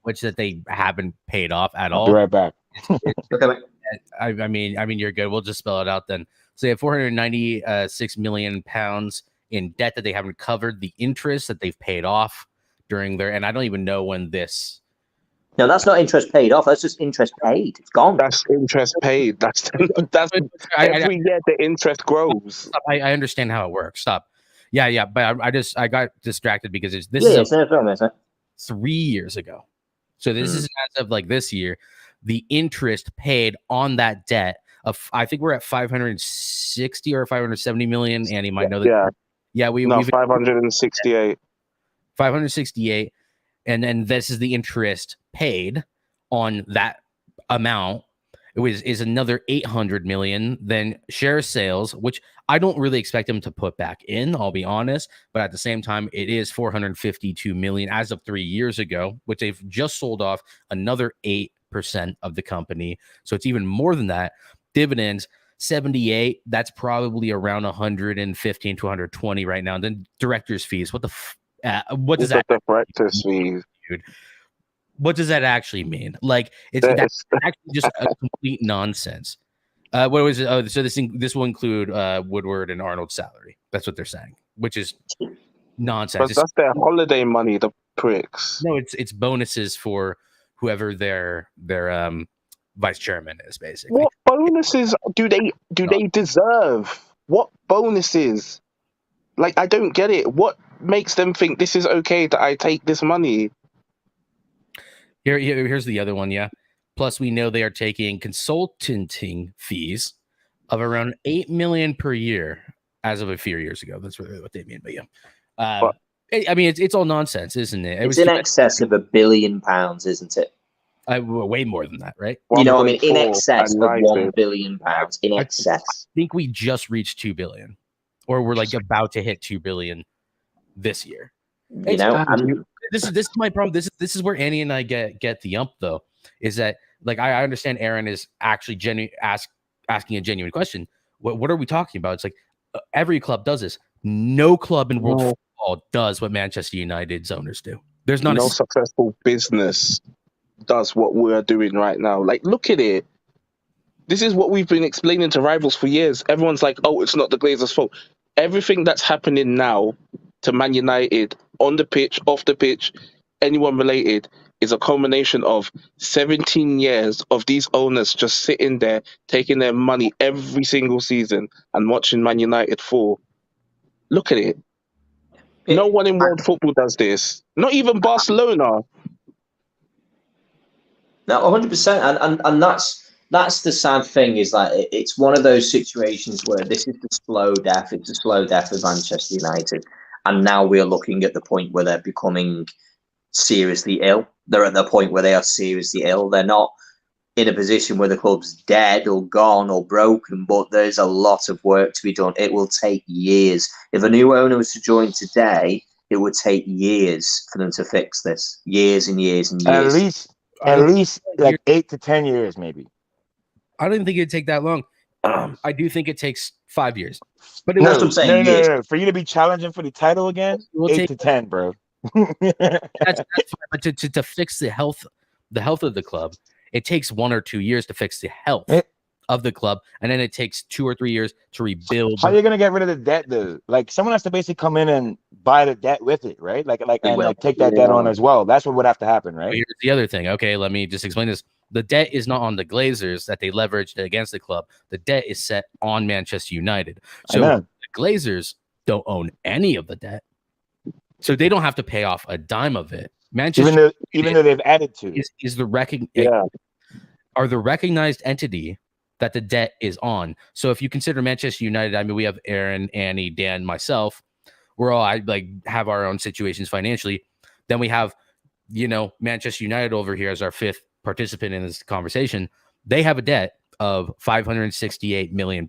which that they haven't paid off at all. I'll be right back. I mean, you're good. We'll just spell it out then. So they have £496 million in debt that they haven't covered. The interest that they've paid off during their, and I don't even know when this. No, that's not interest paid off. That's just interest paid. It's gone. That's interest paid. That's every year the interest grows. I understand how it works. Stop. Yeah. But I got distracted because this is 3 years ago. So this is as of like this year. The interest paid on that debt of, I think we're at 560 or 570 million. Andy might know that. Yeah, we've 568. 568, and then this is the interest paid on that amount. Is another 800 million. Then share sales, which I don't really expect them to put back in, I'll be honest. But at the same time, it is 452 million as of 3 years ago, which they've just sold off another 8 of the company. So it's even more than that. Dividends, 78. That's probably around 115 to 120 right now. And then director's fees. What does that? The director's fees, dude? What does that actually mean? Like, that's actually just a complete nonsense. What was it? Oh, so this will include Woodward and Arnold's salary. That's what they're saying, which is nonsense. But that's their holiday money, the pricks. No, it's bonuses for whoever their vice chairman is, basically. What bonuses do they deserve? What bonuses? Like, I don't get it. What makes them think this is okay that I take this money? Here's the other one, yeah. Plus, we know they are taking consulting fees of around $8 million per year as of a few years ago. That's really what they mean. But yeah, I mean, it's all nonsense, isn't it? It's in excess of £1 billion, isn't it? Way more than that, right? You know, I mean, in excess of £1 billion. In excess. I think we just reached 2 billion, or we're like about to hit 2 billion this year. You know, this is my problem. This is where Annie and I get the ump, though, is that, like, I understand Aaron is actually asking a genuine question. What are we talking about? It's like every club does this. No club in world football does what Manchester United's owners do. There's not no successful business does what we're doing right now. Like, look at it. This is what we've been explaining to rivals for years. Everyone's like, oh, it's not the Glazers' fault. Everything that's happening now to Man United, on the pitch, off the pitch, anyone related, is a culmination of 17 years of these owners just sitting there, taking their money every single season and watching Man United fall. Look at it. No one in world football does this. Not even Barcelona. No, 100%. And that's the sad thing, is that it's one of those situations where this is the slow death. It's a slow death of Manchester United. And now we're looking at the point where they're becoming seriously ill. They're at the point where they are seriously ill. They're not in a position where the club's dead or gone or broken, but there's a lot of work to be done. It will take years. If a new owner was to join today, it would take years for them to fix this. Years and years and years. At least like 8 to 10 years, maybe. I don't think it'd take that long. I do think it takes 5 years. But that's what I'm saying. No. For you to be challenging for the title again, 8 to 10, bro. That's fine. But to fix the health of the club, it takes 1 or 2 years to fix the health of the club, and then it takes 2 or 3 years to rebuild. How are you gonna get rid of the debt, though? Like, someone has to basically come in and buy the debt with it, right? Like take that debt on as well. That's what would have to happen, right? Here's the other thing. Okay, let me just explain this. The debt is not on the Glazers that they leveraged against the club. The debt is set on Manchester United. So the Glazers don't own any of the debt, so they don't have to pay off a dime of it. Manchester, even though they've added to it, is the are the recognized entity that the debt is on. So if you consider Manchester United, I mean, we have Aaron, Annie, Dan, myself. We're all have our own situations financially. Then we have, Manchester United over here as our fifth participant in this conversation. They have a debt of £568 million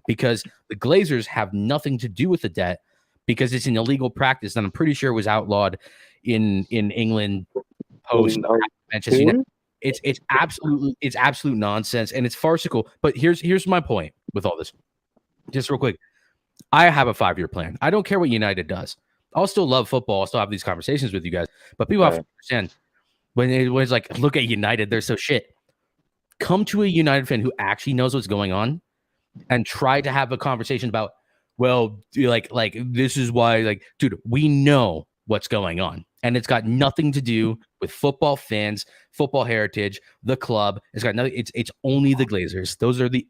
because the Glazers have nothing to do with the debt, because it's an illegal practice, and I'm pretty sure it was outlawed in England post Manchester United. It's absolute nonsense, and it's farcical. But here's my point with all this. Just real quick, I have a 5-year plan. I don't care what United does. I'll still love football. I'll still have these conversations with you guys. But people have to understand, when it's like, look at United, they're so shit. Come to a United fan who actually knows what's going on and try to have a conversation about, well, like this is why, dude, we know what's going on. And it's got nothing to do with football fans, football heritage, the club. It's got nothing. It's only the Glazers.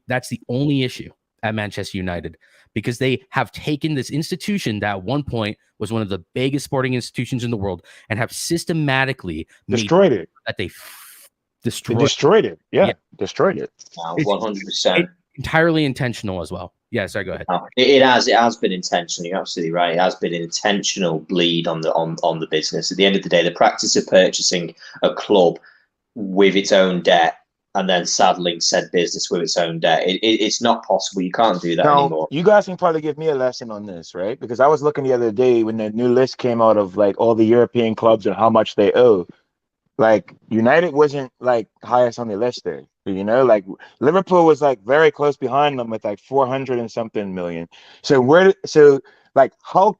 That's the only issue at Manchester United, because they have taken this institution that at one point was one of the biggest sporting institutions in the world and have systematically destroyed it. That they destroyed it. Yeah, destroyed it. 100%. Entirely intentional as well. Yeah, sorry, go ahead. It has been intentional. You're absolutely right. It has been an intentional bleed on the business. At the end of the day, the practice of purchasing a club with its own debt and then saddling said business with its own debt, it's not possible. You can't do that anymore. You guys can probably give me a lesson on this, right? Because I was looking the other day when the new list came out of all the European clubs and how much they owe. like United wasn't like highest on the list there. You know, like Liverpool was like very close behind them with like 400 and something million. So like how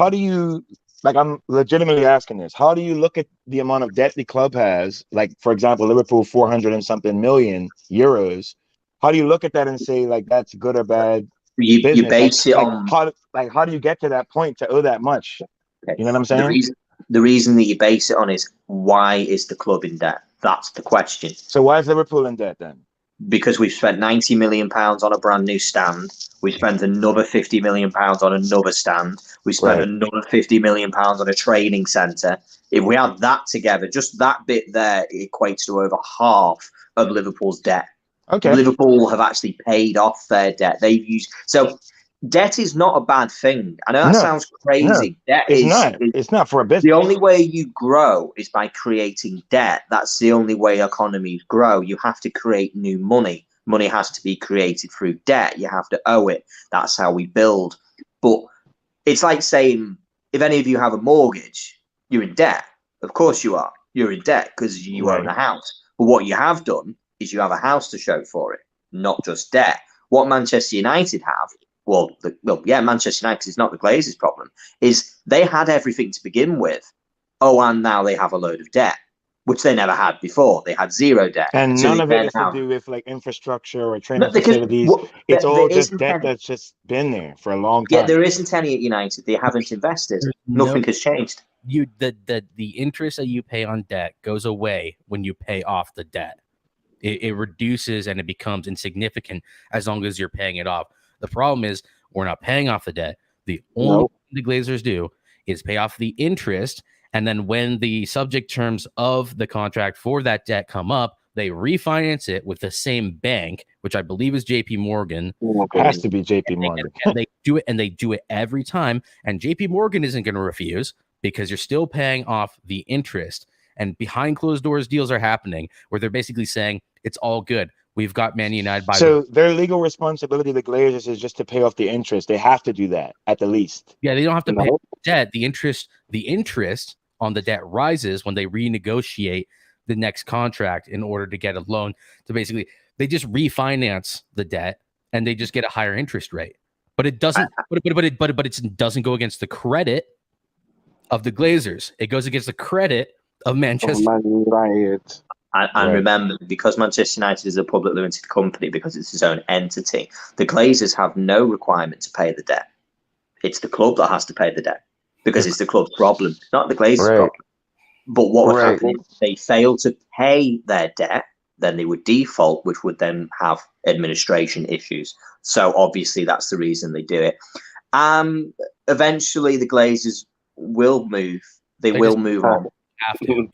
do you, like, I'm legitimately asking this. How do you look at the amount of debt the club has? Like, for example, Liverpool 400 and something million euros. How do you look at that and say like that's good or bad You business? base it on How do you get to that point to owe that much? You know what I'm saying? The reason that you base it on is, why is the club in debt? That's the question. So why is Liverpool in debt then? Because we've spent £90 million on a brand new stand. We spent another £50 million on another stand. We spent another £50 million on a training centre. If we add that together, just that bit there equates to over half of Liverpool's debt. Okay. Liverpool have actually paid off their debt. They've used, so debt is not a bad thing. I know that sounds crazy. No, debt it's not for a business. The only way you grow is by creating debt. That's the only way economies grow. You have to create new money. Money has to be created through debt. You have to owe it. That's how we build. But it's like saying, if any of you have a mortgage, you're in debt. Of course you are. You're in debt because you own a house. But what you have done is you have a house to show for it, not just debt. What Manchester United have, Manchester United is not the Glazers' problem, is they had everything to begin with. Oh, and now they have a load of debt, which they never had before. They had zero debt. And so none of it is to do with like infrastructure or training facilities. It's all just debt that's just been there for a long time. Yeah, there isn't any at United. They haven't invested. Nothing has changed. The interest that you pay on debt goes away when you pay off the debt. It reduces and it becomes insignificant as long as you're paying it off. The problem is we're not paying off the debt. The only thing the Glazers do is pay off the interest, and then when the subject terms of the contract for that debt come up, they refinance it with the same bank, which I believe is JP Morgan. It has to be JP Morgan. And they do it every time, and JP Morgan isn't going to refuse because you're still paying off the interest. And behind closed doors deals are happening where they're basically saying it's all good. We've got Man United by their legal responsibility, the Glazers, is just to pay off the interest. They have to do that at the least. Yeah, they don't have to pay debt. The interest on the debt rises when they renegotiate the next contract in order to get a loan. To basically, they just refinance the debt and they just get a higher interest rate. But it doesn't. But it doesn't go against the credit of the Glazers. It goes against the credit of Manchester United. And remember, because Manchester United is a public limited company, because it's its own entity, the Glazers have no requirement to pay the debt. It's the club that has to pay the debt because it's the club's problem, not the Glazers' problem. But what would happen if they fail to pay their debt? Then they would default, which would then have administration issues. So obviously that's the reason they do it. Eventually the Glazers will move. They will move on. Have to.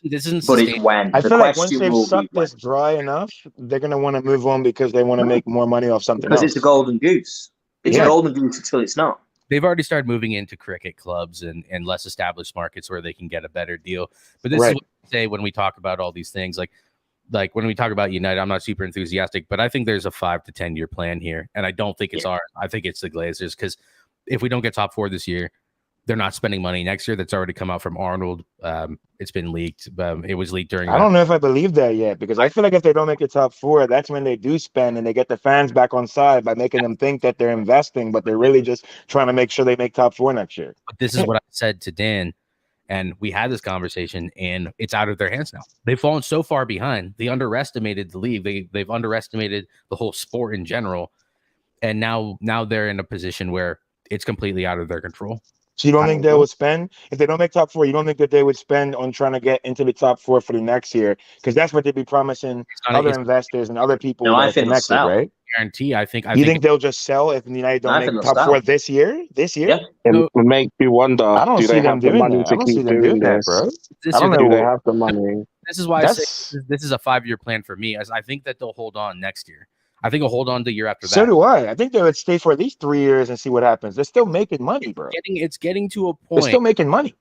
This isn't. But it's when. I feel like once they've sucked this dry enough, they're gonna want to move on because they want to make more money off something else. Because it's a golden goose. It's a golden goose until it's not. They've already started moving into cricket clubs and less established markets where they can get a better deal. But this is what we say when we talk about all these things. Like when we talk about United, I'm not super enthusiastic, but I think there's a 5 to 10 year plan here, and I don't think it's ours. I think it's the Glazers, because if we don't get top 4 this year, they're not spending money next year. That's already come out from Arnold. It's been leaked. It was leaked during. I don't know if I believe that yet, because I feel like if they don't make the top 4, that's when they do spend and they get the fans back on side by making them think that they're investing, but they're really just trying to make sure they make top 4 next year. But this is what I said to Dan, and we had this conversation, and it's out of their hands now. They've fallen so far behind. They underestimated the league. They've underestimated the whole sport in general, and now they're in a position where it's completely out of their control. So you don't think they would spend, if they don't make top 4, you don't think that they would spend on trying to get into the top 4 for the next year? Because that's what they'd be promising other investors and other people that are connected, right? Guarantee. I think they'll just sell if United don't make top 4 this year? Yeah. It makes you wonder. I don't see them doing that. I don't see them doing that, bro. I don't know. Do they have the money? This is why I say this is a 5-year plan for me. As I think that they'll hold on next year. I think I'll hold on the year after that. So do I. I think they would stay for at least 3 years and see what happens. They're still making money, bro. It's getting to a point. They're still making money.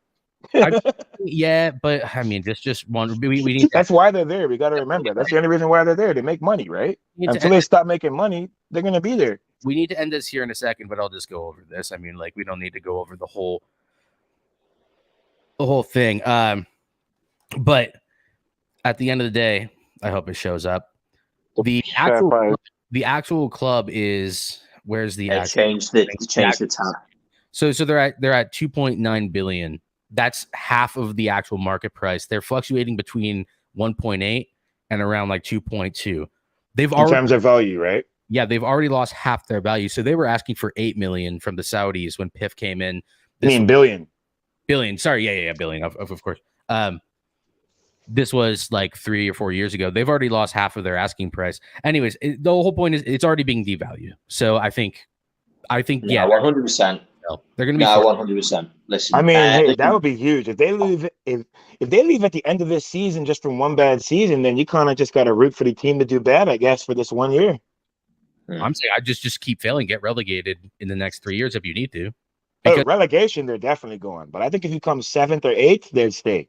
Yeah, but I mean, just one. We need. That's why they're there. We got to remember. That's the only reason why they're there. They make money, right? Until they stop making money, they're gonna be there. We need to end this here in a second, but I'll just go over this. I mean, like, we don't need to go over the whole thing. But at the end of the day, I hope it shows up. The actual club is, where's the They actual changed the tab. So they're at 2.9 billion. That's half of the actual market price. They're fluctuating between 1.8 and around like 2.2. In terms of value, right? Yeah, they've already lost half their value. So they were asking for 8 million from the Saudis when PIF came in. Billion. Billion. Sorry, yeah, billion. Of course. This was like 3 or 4 years ago. They've already lost half of their asking price. Anyways, the whole point is it's already being devalued. So I think, yeah, 100%. They're going to be 100%. Listen, I mean, hey, that would be huge if they leave. If they leave at the end of this season just from one bad season, then you kind of just got to root for the team to do bad, I guess, for this 1 year. I'm saying I just keep failing, get relegated in the next 3 years if you need to. Because relegation, they're definitely going. But I think if you come 7th or 8th, they'd stay.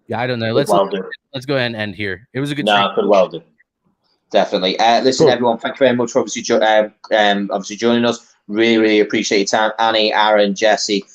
Yeah, I don't know. Let's go ahead and end here. It was a good stream. Could well do. Definitely. Listen, everyone, thank you very much for obviously joining us. Really, really appreciate your time. Annie, Aaron, Jesse,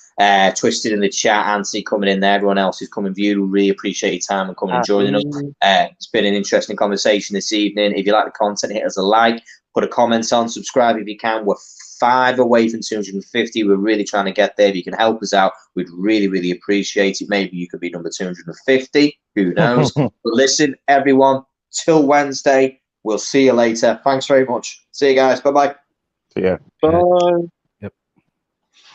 Twisted in the chat, Anthony coming in there. Everyone else who's come and viewed, we really appreciate your time and coming and joining us. It's been an interesting conversation this evening. If you like the content, hit us a like, put a comment on, subscribe if you can. We're 5 away from 250. We're really trying to get there. If you can help us out, we'd really, really appreciate it. Maybe you could be number 250. Who knows? But listen, everyone, till Wednesday. We'll see you later. Thanks very much. See you guys. Bye-bye. See ya. Bye.